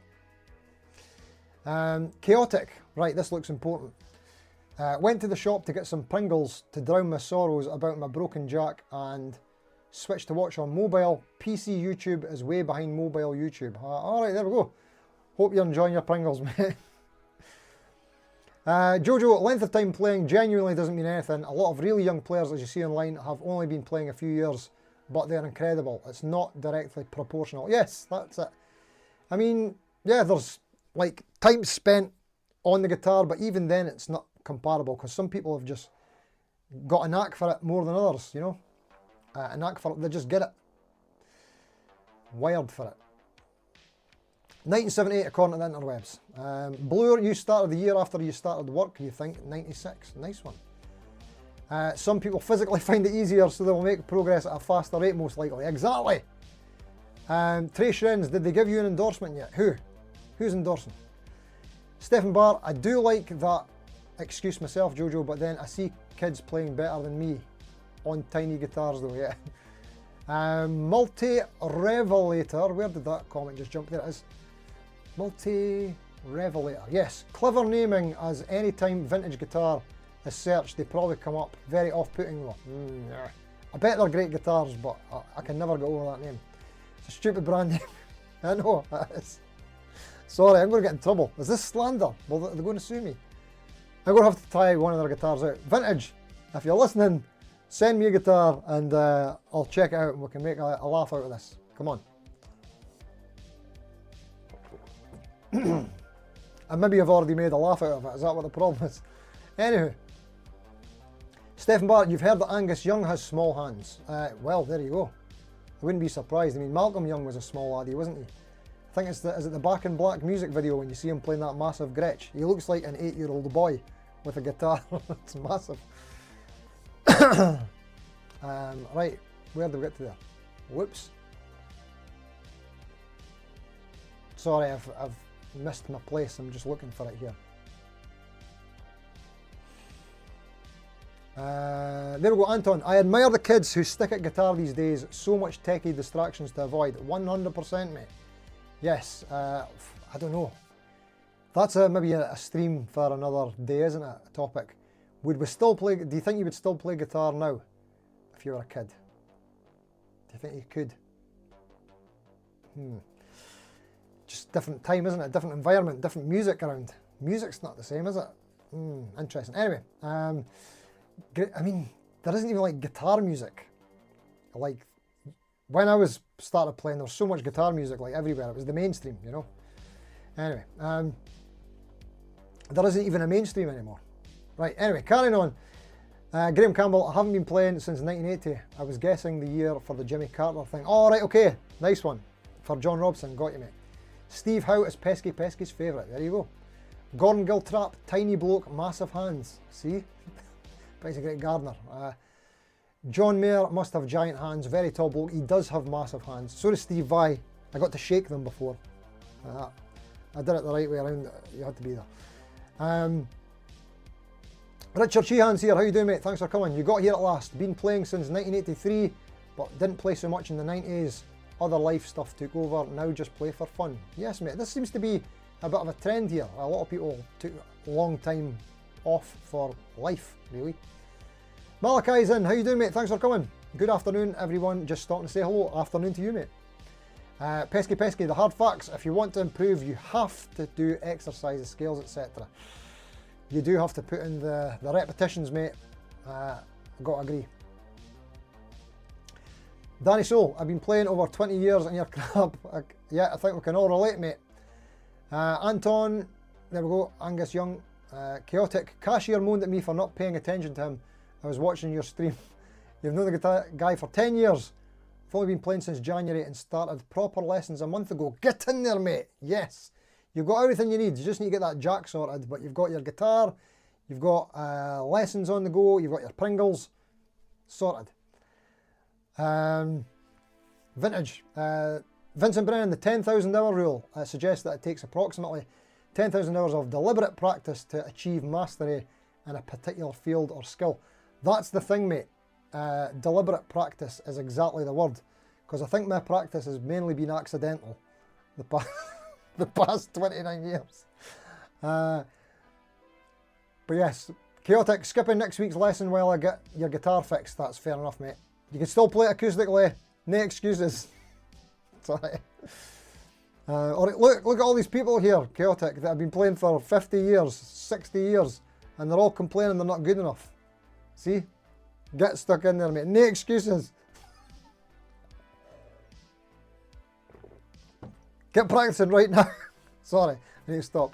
Chaotic, right, this looks important. Went to the shop to get some Pringles to drown my sorrows about my broken jack and switched to watch on mobile. PC YouTube is way behind mobile YouTube. Alright, there we go. Hope you're enjoying your Pringles, mate. Jojo, length of time playing genuinely doesn't mean anything. A lot of really young players, as you see online, have only been playing a few years, but they're incredible. It's not directly proportional. Yes, that's it. I mean, yeah, there's like time spent on the guitar, but even then it's not comparable because some people have just got a knack for it more than others, you know? A knack for it, they just get it. Wired for it. 1978 according to the interwebs. Blur, you started the year after you started work, you think? 96, nice one. Some people physically find it easier, so they will make progress at a faster rate most likely. Exactly! Trey Shrens, did they give you an endorsement yet? Who? Who's endorsing? Stephen Barr, I do like that excuse myself, Jojo, but then I see kids playing better than me on tiny guitars though, yeah. Multi-Revelator, where did that comment just jump? There it is. Multi-Revelator, yes. Clever naming, as any time vintage guitar is searched, they probably come up. Very off-putting though. Yeah. I bet they're great guitars, but I can never get over that name. It's a stupid brand name. I know, that is. Sorry, I'm going to get in trouble. Is this slander? Well, they're going to sue me. I'm going to have to try one of their guitars out. Vintage, if you're listening, send me a guitar and I'll check it out and we can make a laugh out of this. Come on. And maybe I've already made a laugh out of it. Is that what the problem is? Anywho. Stephen Barrett, you've heard that Angus Young has small hands. Well, there you go. I wouldn't be surprised. I mean, Malcolm Young was a small laddie, wasn't he? I think it's is it the Back in Black music video when you see him playing that massive Gretsch? He looks like an 8-year-old boy with a guitar. It's massive. Right, where did we get to there? Whoops. Sorry, I've missed my place. I'm just looking for it here. There we go, Anton. I admire the kids who stick at guitar these days. So much techie distractions to avoid. 100%, mate. Yes, I don't know. That's maybe a stream for another day, isn't it? A topic. Would we still play? Do you think you would still play guitar now if you were a kid? Do you think you could? Just different time, isn't it? Different environment, different music around. Music's not the same, is it? Interesting. Anyway, I mean, there isn't even like guitar music. Like when I started playing, there was so much guitar music like everywhere. It was the mainstream, you know. Anyway, there isn't even a mainstream anymore. Right, anyway, carrying on. Graham Campbell, I haven't been playing since 1980. I was guessing the year for the Jimmy Carter thing. Oh, right, okay. Nice one. For John Robson, got you, mate. Steve Howe is Pesky's favourite. There you go. Gordon Giltrap, tiny bloke, massive hands. See? He's a great gardener. John Mayer must have giant hands, very tall bloke. He does have massive hands. So does Steve Vai. I got to shake them before. I did it the right way around. You had to be there. Richard Sheehan's here. How you doing, mate? Thanks for coming. You got here at last. Been playing since 1983, but didn't play so much in the 90s. Other life stuff took over. Now just play for fun. Yes, mate. This seems to be a bit of a trend here. A lot of people took a long time off for life, really. Malachi's in. How you doing, mate? Thanks for coming. Good afternoon, everyone. Just stopping to say hello. Afternoon to you, mate. Pesky, the hard facts. If you want to improve, you have to do exercises, scales, etc. You do have to put in the repetitions, mate. I've got to agree. Danny Soul, I've been playing over 20 years and you're crap. Yeah, I think we can all relate, mate. Anton, there we go. Angus Young, Chaotic. Cashier moaned at me for not paying attention to him. I was watching your stream. You've known the guy for 10 years. I've only been playing since January and started proper lessons a month ago. Get in there, mate. Yes. You've got everything you need. You just need to get that jack sorted. But you've got your guitar. You've got lessons on the go. You've got your Pringles. Sorted. Vintage. Vincent Brennan, the 10,000 hour rule suggests that it takes approximately 10,000 hours of deliberate practice to achieve mastery in a particular field or skill. That's the thing, mate. Deliberate practice is exactly the word, because I think my practice has mainly been accidental the past 29 years. But yes, Chaotic, skipping next week's lesson while I get your guitar fixed. That's fair enough, mate. You can still play it acoustically, no excuses. Sorry. Look at all these people here, Chaotic, that have been playing for 50 years, 60 years, and they're all complaining they're not good enough. See? Get stuck in there, mate. No excuses. Get practicing right now. Sorry, I need to stop.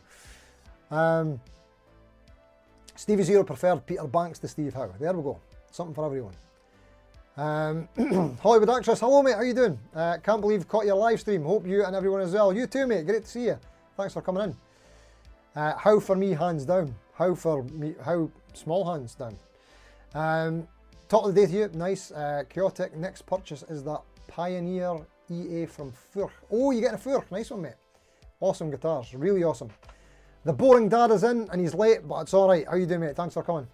Stevie Zero preferred Peter Banks to Steve Howe. There we go. Something for everyone. Hollywood Actress, hello mate, how you doing? Can't believe caught your live stream. Hope you and everyone as well. You too, mate. Great to see you. Thanks for coming in. How for me, hands down. How for me, how small hands down. Top of the day to you, nice. Chaotic, next purchase is that Pioneer EA from Furch. Oh, you getting a Furch, nice one, mate. Awesome guitars, really awesome. The boring dad is in and he's late, but it's alright. How you doing, mate? Thanks for coming.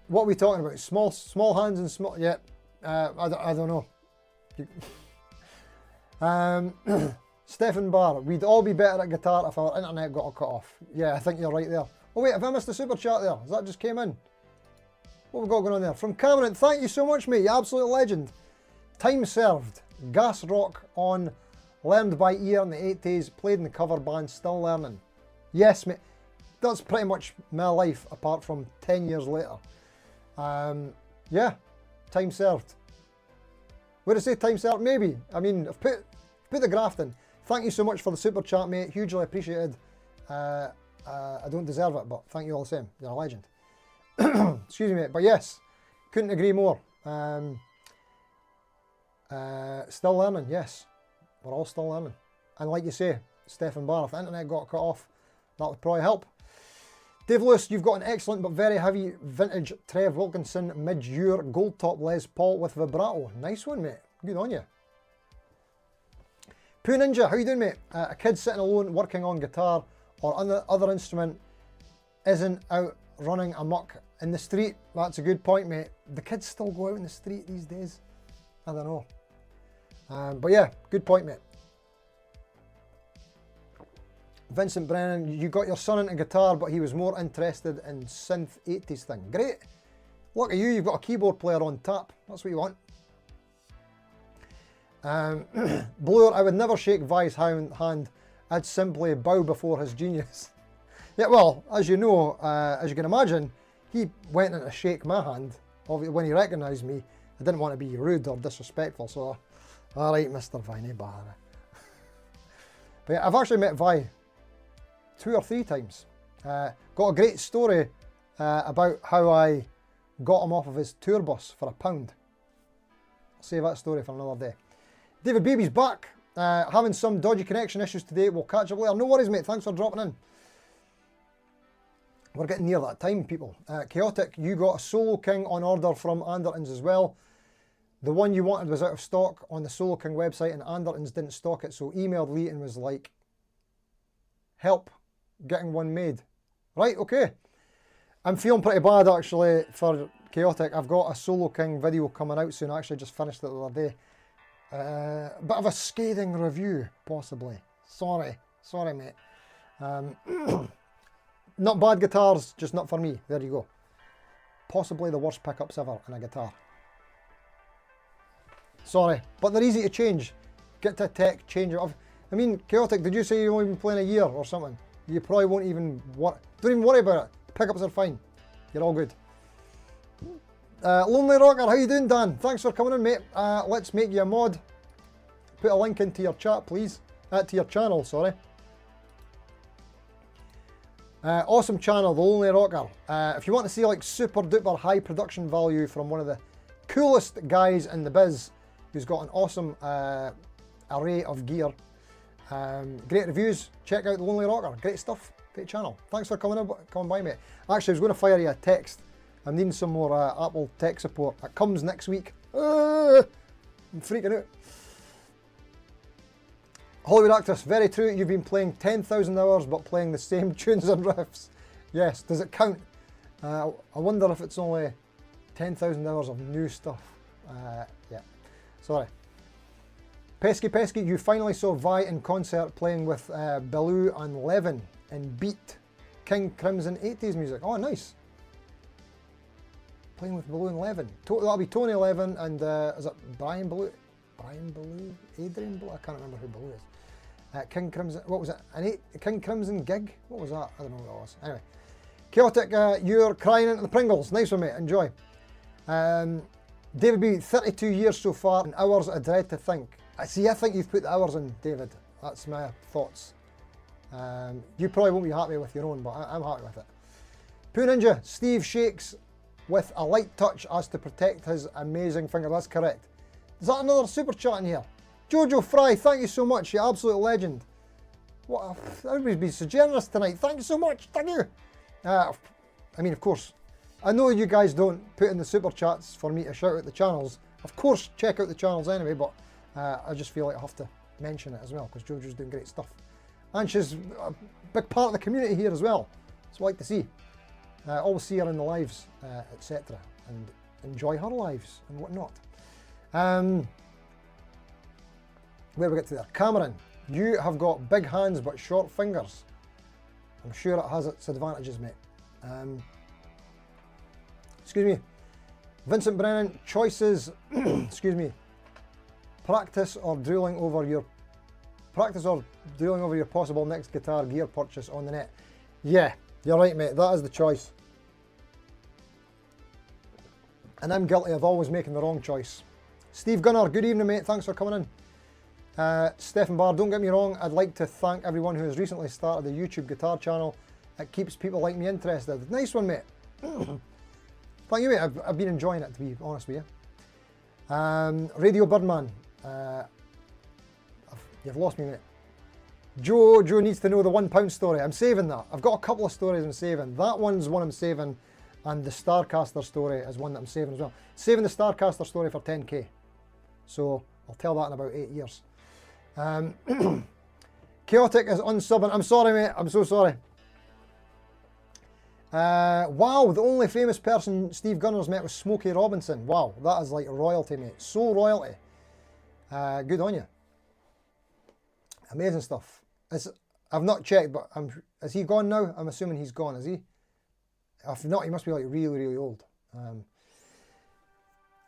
What are we talking about? Small hands and small, yeah, I don't know. Stefan Barr, we'd all be better at guitar if our internet got cut off. Yeah, I think you're right there. Oh wait, have I missed the super chat there? Has that just came in? What have we got going on there? From Cameron, thank you so much, mate. You absolute legend. Time served. Gas rock on. Learned by ear in the 80s. Played in the cover band. Still learning. Yes, mate. That's pretty much my life apart from 10 years later. Yeah. Time served. Would I say time served? Maybe. I mean, I've put the graft in. Thank you so much for the super chat, mate. Hugely appreciated. I don't deserve it, but thank you all the same. You're a legend. Excuse me, mate. But yes, couldn't agree more. Still learning, yes. We're all still learning. And like you say, Stefan Barr, if the internet got cut off, that would probably help. Dave Lewis, you've got an excellent but very heavy vintage Trev Wilkinson mid-Ure gold top Les Paul with vibrato. Nice one, mate. Good on you. Poo Ninja, how you doing, mate? A kid sitting alone working on guitar or other instrument isn't out running amok in the street. That's a good point, mate. The kids still go out in the street these days. I don't know. But yeah, good point, mate. Vincent Brennan, you got your son into guitar, but he was more interested in synth 80s thing. Great. Look at you, you've got a keyboard player on tap. That's what you want. Blower, I would never shake Vi's hand. I'd simply bow before his genius. Yeah, well, as you know, as you can imagine, he went in to shake my hand. When he recognised me, I didn't want to be rude or disrespectful, so, all right, Mr. Vi, no bother. But yeah, I've actually met Vi 2 or 3 times. Got a great story about how I got him off of his tour bus for £1. I'll save that story for another day. David Beebe's back. Having some dodgy connection issues today. We'll catch up later. No worries, mate. Thanks for dropping in. We're getting near that time, people. Chaotic, you got a Solo King on order from Anderton's as well. The one you wanted was out of stock on the Solo King website, and Anderton's didn't stock it, so emailed Lee and was like, help getting one made. Right, okay. I'm feeling pretty bad actually for Chaotic. I've got a Solo King video coming out soon. I actually just finished it the other day. Bit of a scathing review, possibly. Sorry, mate. Not bad guitars, just not for me. There you go. Possibly the worst pickups ever in a guitar. Sorry, but they're easy to change. Get to tech, change it. I mean, Chaotic, did you say you've only been playing a year or something? You probably won't even don't even worry about it. The pickups are fine. You're all good. Lonely Rocker, how you doing, Dan? Thanks for coming in, mate. Let's make you a mod. Put a link into your chat, please. To your channel, sorry. Awesome channel, The Lonely Rocker. If you want to see like super duper high production value from one of the coolest guys in the biz, who's got an awesome array of gear, great reviews, check out The Lonely Rocker. Great stuff, great channel. Thanks for coming by, mate. Actually, I was going to fire you a text. I'm needing some more Apple tech support. It comes next week. I'm freaking out. Hollywood Actress, very true. You've been playing 10,000 hours, but playing the same tunes and riffs. Yes, does it count? I wonder if it's only 10,000 hours of new stuff. Yeah, sorry. Pesky, you finally saw Vi in concert playing with Baloo and Levin in Beat, King Crimson 80s music. Oh, nice. Playing with Baloo and Levin. That'll be Tony Levin and is it Brian Baloo? Adrian Baloo? I can't remember who Baloo is. King Crimson, what was it? King Crimson gig? What was that? I don't know what it was. Anyway. Chaotic, you're crying into the Pringles. Nice one, mate. Enjoy. David B, 32 years so far, and hours I dread to think. I think you've put the hours in, David. That's my thoughts. You probably won't be happy with your own, but I'm happy with it. Poo Ninja, Steve shakes with a light touch as to protect his amazing finger. That's correct. Is that another super chat in here? Jojo Fry, thank you so much, you absolute legend. What? Everybody's been so generous tonight. Thank you so much. Thank you. I mean, of course, I know you guys don't put in the super chats for me to shout out the channels. Of course, check out the channels anyway, but I just feel like I have to mention it as well because Jojo's doing great stuff. And she's a big part of the community here as well. It's what I like to see. Always see her in the lives, etc. And enjoy her lives and whatnot. Where do we get to there? Cameron, you have got big hands but short fingers. I'm sure it has its advantages, mate. Excuse me. Vincent Brennan, choices, excuse me, practice or drooling over your possible next guitar gear purchase on the net. Yeah, you're right, mate. That is the choice. And I'm guilty of always making the wrong choice. Steve Gunnar, good evening, mate. Thanks for coming in. Stephen Barr, don't get me wrong. I'd like to thank everyone who has recently started the YouTube guitar channel. It keeps people like me interested. Nice one, mate. Thank you, mate. I've been enjoying it, to be honest with you. Radio Birdman. You've lost me, mate. Joe needs to know the £1 story. I'm saving that. I've got a couple of stories I'm saving. That one's one I'm saving, and the Starcaster story is one that I'm saving as well. Saving the Starcaster story for 10k. So I'll tell that in about 8 years. Chaotic is unsubbing. I'm sorry, mate. I'm so sorry. Wow, the only famous person Steve Gunnar's met was Smokey Robinson. Wow, that is like royalty, mate. So royalty. Good on you. Amazing stuff. I've not checked, but is he gone now? I'm assuming he's gone, is he? If not, he must be like really, really old.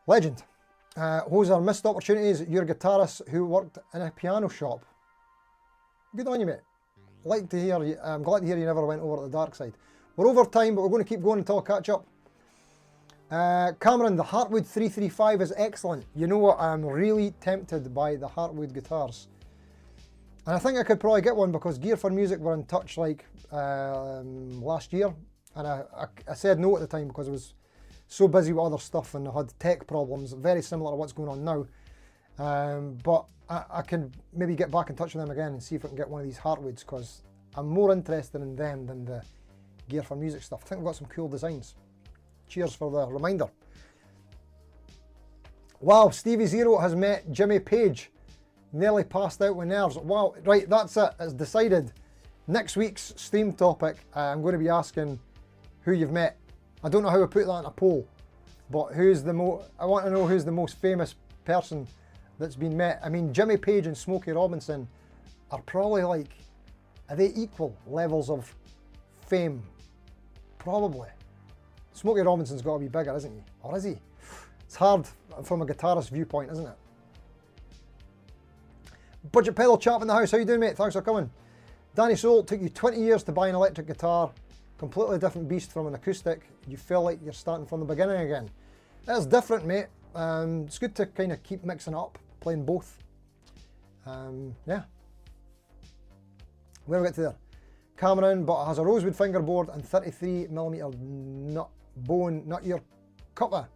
Legend. Those are missed opportunities. You're a guitarist who worked in a piano shop. Good on you, mate. Like to hear you. I'm glad to hear you never went over to the dark side. We're over time, but we're going to keep going until I catch up. Cameron, the Heartwood 335 is excellent. You know what? I'm really tempted by the Heartwood guitars. And I think I could probably get one because Gear for Music were in touch like last year. And I said no at the time because I was so busy with other stuff and I had tech problems, very similar to what's going on now. But I can maybe get back in touch with them again and see if I can get one of these Heartwoods because I'm more interested in them than the gear for music stuff. I think we've got some cool designs. Cheers for the reminder. Wow, Stevie Zero has met Jimmy Page. Nearly passed out with nerves. Wow, right, that's it. It's decided. Next week's stream topic, I'm going to be asking who you've met. I don't know how to put that in a poll, but I want to know who's the most famous person that's been met. I mean, Jimmy Page and Smokey Robinson are probably like, are they equal levels of fame? Probably. Smokey Robinson's got to be bigger, isn't he? Or is he? It's hard from a guitarist viewpoint, isn't it? Budget Pedal chap in the house. How you doing, mate? Thanks for coming. Danny Soul, took you 20 years to buy an electric guitar. Completely different beast from an acoustic. You feel like you're starting from the beginning again. It's different, mate. It's good to kind of keep mixing up, playing both. Yeah. Where we get to there? Cameron, but it has a rosewood fingerboard and 33mm nut bone, not your cuppa.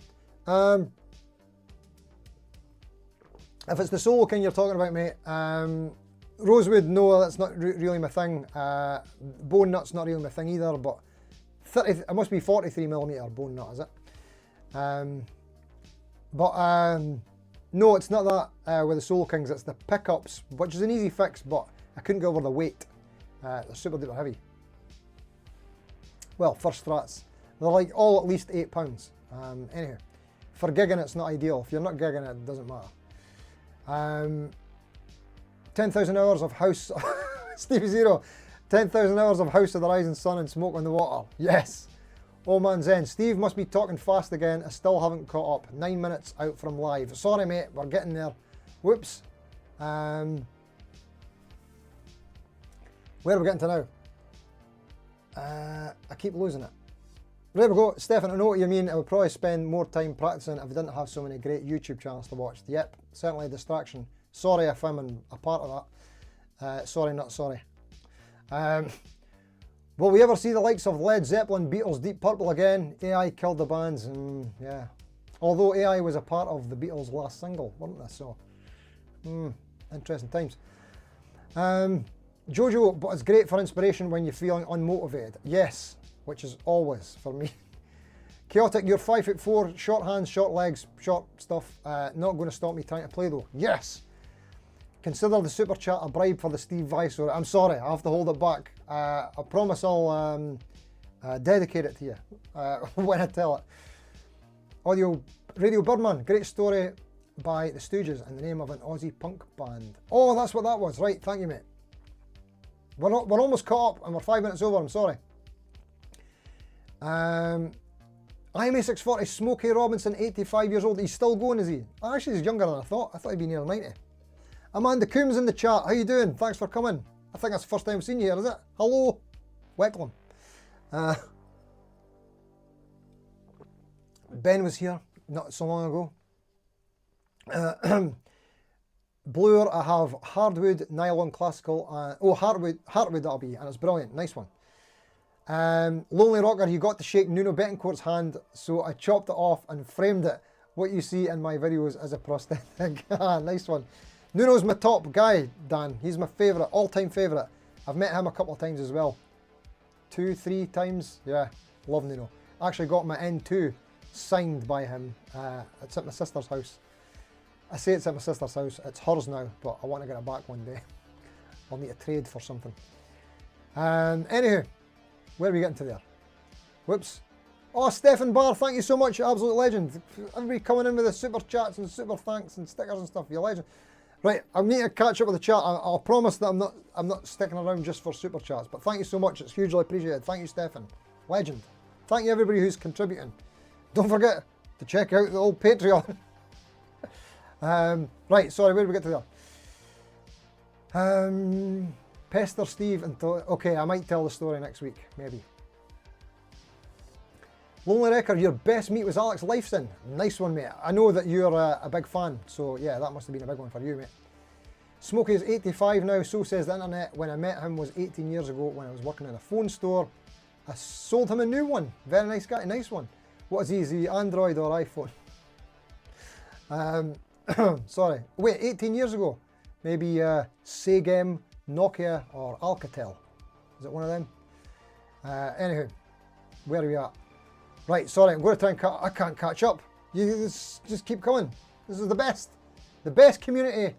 If it's the solo king you're talking about, mate, rosewood, no, that's not really my thing. Bone nut's not really my thing either, but it must be 43mm bone nut, is it? No, it's not that with the Soul Kings, it's the pickups, which is an easy fix, but I couldn't go over the weight. They're super duper heavy. Well, for Strats, they're like all at least £8. Anyway, for gigging it's not ideal. If you're not gigging it doesn't matter. 10,000 hours of House, Stevie Zero, 10,000 hours of House of the Rising Sun and Smoke on the Water. Yes. Oh man Zen, Steve must be talking fast again. I still haven't caught up. 9 minutes out from live. Sorry mate, we're getting there. Whoops. Where are we getting to now? I keep losing it. There we go. Stefan, I know what you mean. I would probably spend more time practicing if I didn't have so many great YouTube channels to watch. Yep, certainly a distraction. Sorry if I'm a part of that. Sorry, not sorry. Will we ever see the likes of Led Zeppelin, Beatles, Deep Purple again? AI killed the bands, and yeah. Although AI was a part of the Beatles' last single, weren't they? So, interesting times. Jojo, but it's great for inspiration when you're feeling unmotivated. Yes, which is always for me. Chaotic, you're 5'4", short hands, short legs, short stuff. Not going to stop me trying to play though. Yes. Consider the super chat a bribe for the Steve Vai story. I'm sorry, I have to hold it back. I promise I'll dedicate it to you when I tell it. Radio Birdman, great story by the Stooges and the name of an Aussie punk band. Oh, that's what that was. Right, thank you, mate. We're almost caught up and we're 5 minutes over, I'm sorry. IMA640, Smokey Robinson, 85 years old. He's still going, is he? Actually, he's younger than I thought. I thought he'd be near 90. Amanda Coombs in the chat. How you doing? Thanks for coming. I think that's the first time I've seen you here, is it? Hello, Wecklum. Ben was here not so long ago. Bluer, I have hardwood, nylon, classical. Hardwood that'll be, and it's brilliant. Nice one. Lonely Rocker, you got to shake Nuno Betancourt's hand, so I chopped it off and framed it. What you see in my videos as a prosthetic. Nice one. Nuno's my top guy, Dan. He's my favourite, all-time favourite. I've met him a couple of times as well. 2, 3 times. Yeah, love Nuno. I actually got my N2 signed by him. It's at my sister's house. I say it's at my sister's house. It's hers now, but I want to get it back one day. I'll need a trade for something. Anywho, where are we getting to there? Whoops. Oh, Stefan Barr, thank you so much, absolute legend. Everybody coming in with the super chats and super thanks and stickers and stuff, you're a legend. Right, I need to catch up with the chat. I'll promise that I'm not sticking around just for super chats, but thank you so much. It's hugely appreciated. Thank you, Stefan. Legend. Thank you everybody who's contributing. Don't forget to check out the old Patreon. Right, sorry, where did we get to there? Pester Steve and okay, I might tell the story next week, maybe. Lonely Wrecker, your best meet was Alex Lifeson. Nice one, mate. I know that you're a big fan, so yeah, that must have been a big one for you, mate. Smokey is 85 now, so says the internet. When I met him was 18 years ago when I was working in a phone store. I sold him a new one. Very nice guy, nice one. What is he Android or iPhone? Sorry, wait, 18 years ago. Maybe Sagem, Nokia or Alcatel. Is it one of them? Anywho, Where are we at? Right, sorry, I'm going to try and I can't catch up. You just keep coming. This is the best. The best community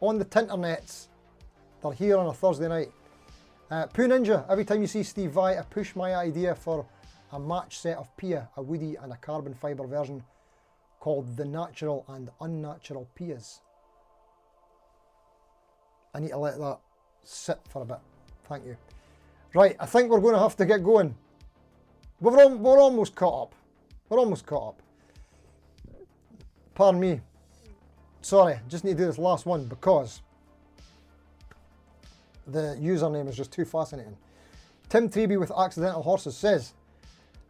on the Tinternets. They're here on a Thursday night. Poo Ninja, every time you see Steve Vai, I push my idea for a match set of Pia, a woody and a carbon fibre version called the Natural and Unnatural Pias. I need to let that sit for a bit. Thank you. Right, I think we're going to have to get going. We're almost caught up. We're almost caught up. Pardon me. Sorry, just need to do this last one because the username is just too fascinating. Tim Treeby with Accidental Horses says,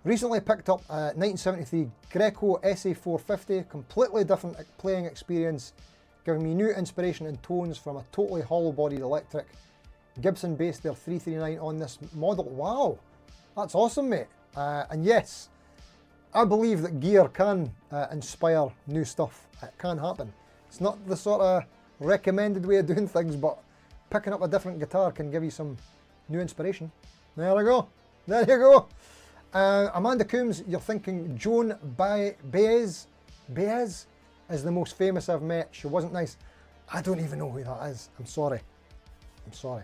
recently picked up a 1973 Greco SA450, completely different playing experience, giving me new inspiration and tones from a totally hollow-bodied electric. Gibson based their 339 on this model. Wow, that's awesome, mate. And yes, I believe that gear can inspire new stuff. It can happen. It's not the sort of recommended way of doing things, but picking up a different guitar can give you some new inspiration. There we go. There you go. Amanda Coombs, you're thinking Joan Baez is the most famous I've met. She wasn't nice. I don't even know who that is. I'm sorry. I'm sorry.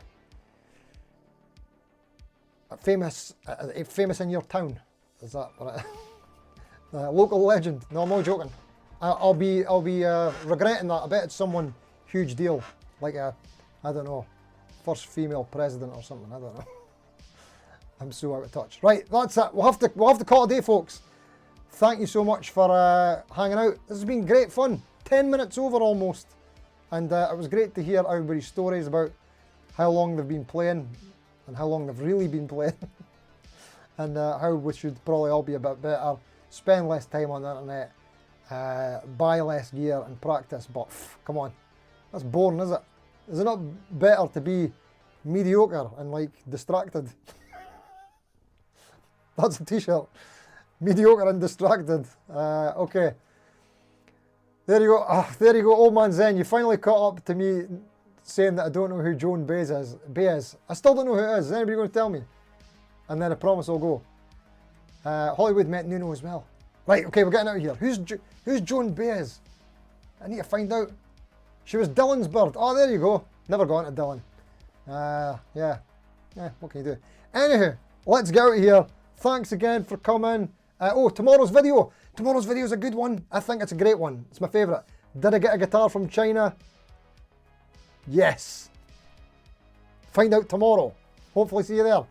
Famous in your town. Is that what it is? Local legend. No, I'm not joking. I'll be regretting that. I bet it's someone huge deal, like I don't know, first female president or something. I don't know. I'm so out of touch. Right, that's it. We'll have to call it a day, folks. Thank you so much for hanging out. This has been great fun. 10 minutes over almost, and it was great to hear everybody's stories about how long they've been playing and how long they've really been playing, and how we should probably all be a bit better, spend less time on the internet, buy less gear and practice. But come on, that's boring, is it? Is it not better to be mediocre and like distracted? That's a t-shirt. Mediocre and distracted. Okay. There you go. There you go, old man Zen. You finally caught up to me saying that I don't know who Joan Baez is. I still don't know who it is. Is anybody going to tell me? And then I promise I'll go. Hollywood met Nuno as well. Right, okay, we're getting out of here. Who's Joan Baez? I need to find out. She was Dylan's bird. Oh, there you go. Never gone to Dylan. Yeah, what can you do? Anywho, let's get out of here. Thanks again for coming. Oh, tomorrow's video. Tomorrow's video is a good one. I think it's a great one. It's my favourite. Did I get a guitar from China? Yes. Find out tomorrow. Hopefully see you there.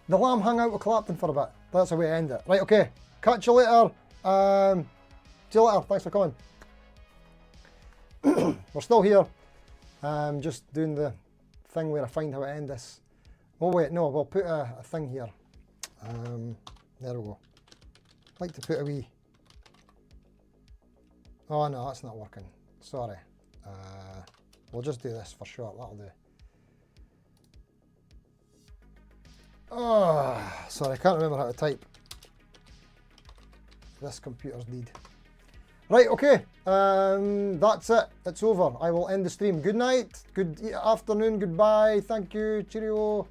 The Lamb hung out with Clapton for a bit. That's the way to end it. Right, okay. Catch you later. See you later. Thanks for coming. We're still here. Just doing the thing where I find how to end this. Oh wait, no, we'll put a thing here. There we go. I'd like to put a wee... Oh no, that's not working. Sorry. We'll just do this for sure. That'll do. Oh, sorry, I can't remember how to type. This computer's dead. Right, okay. That's it. It's over. I will end the stream. Good night. Good afternoon. Goodbye. Thank you. Cheerio.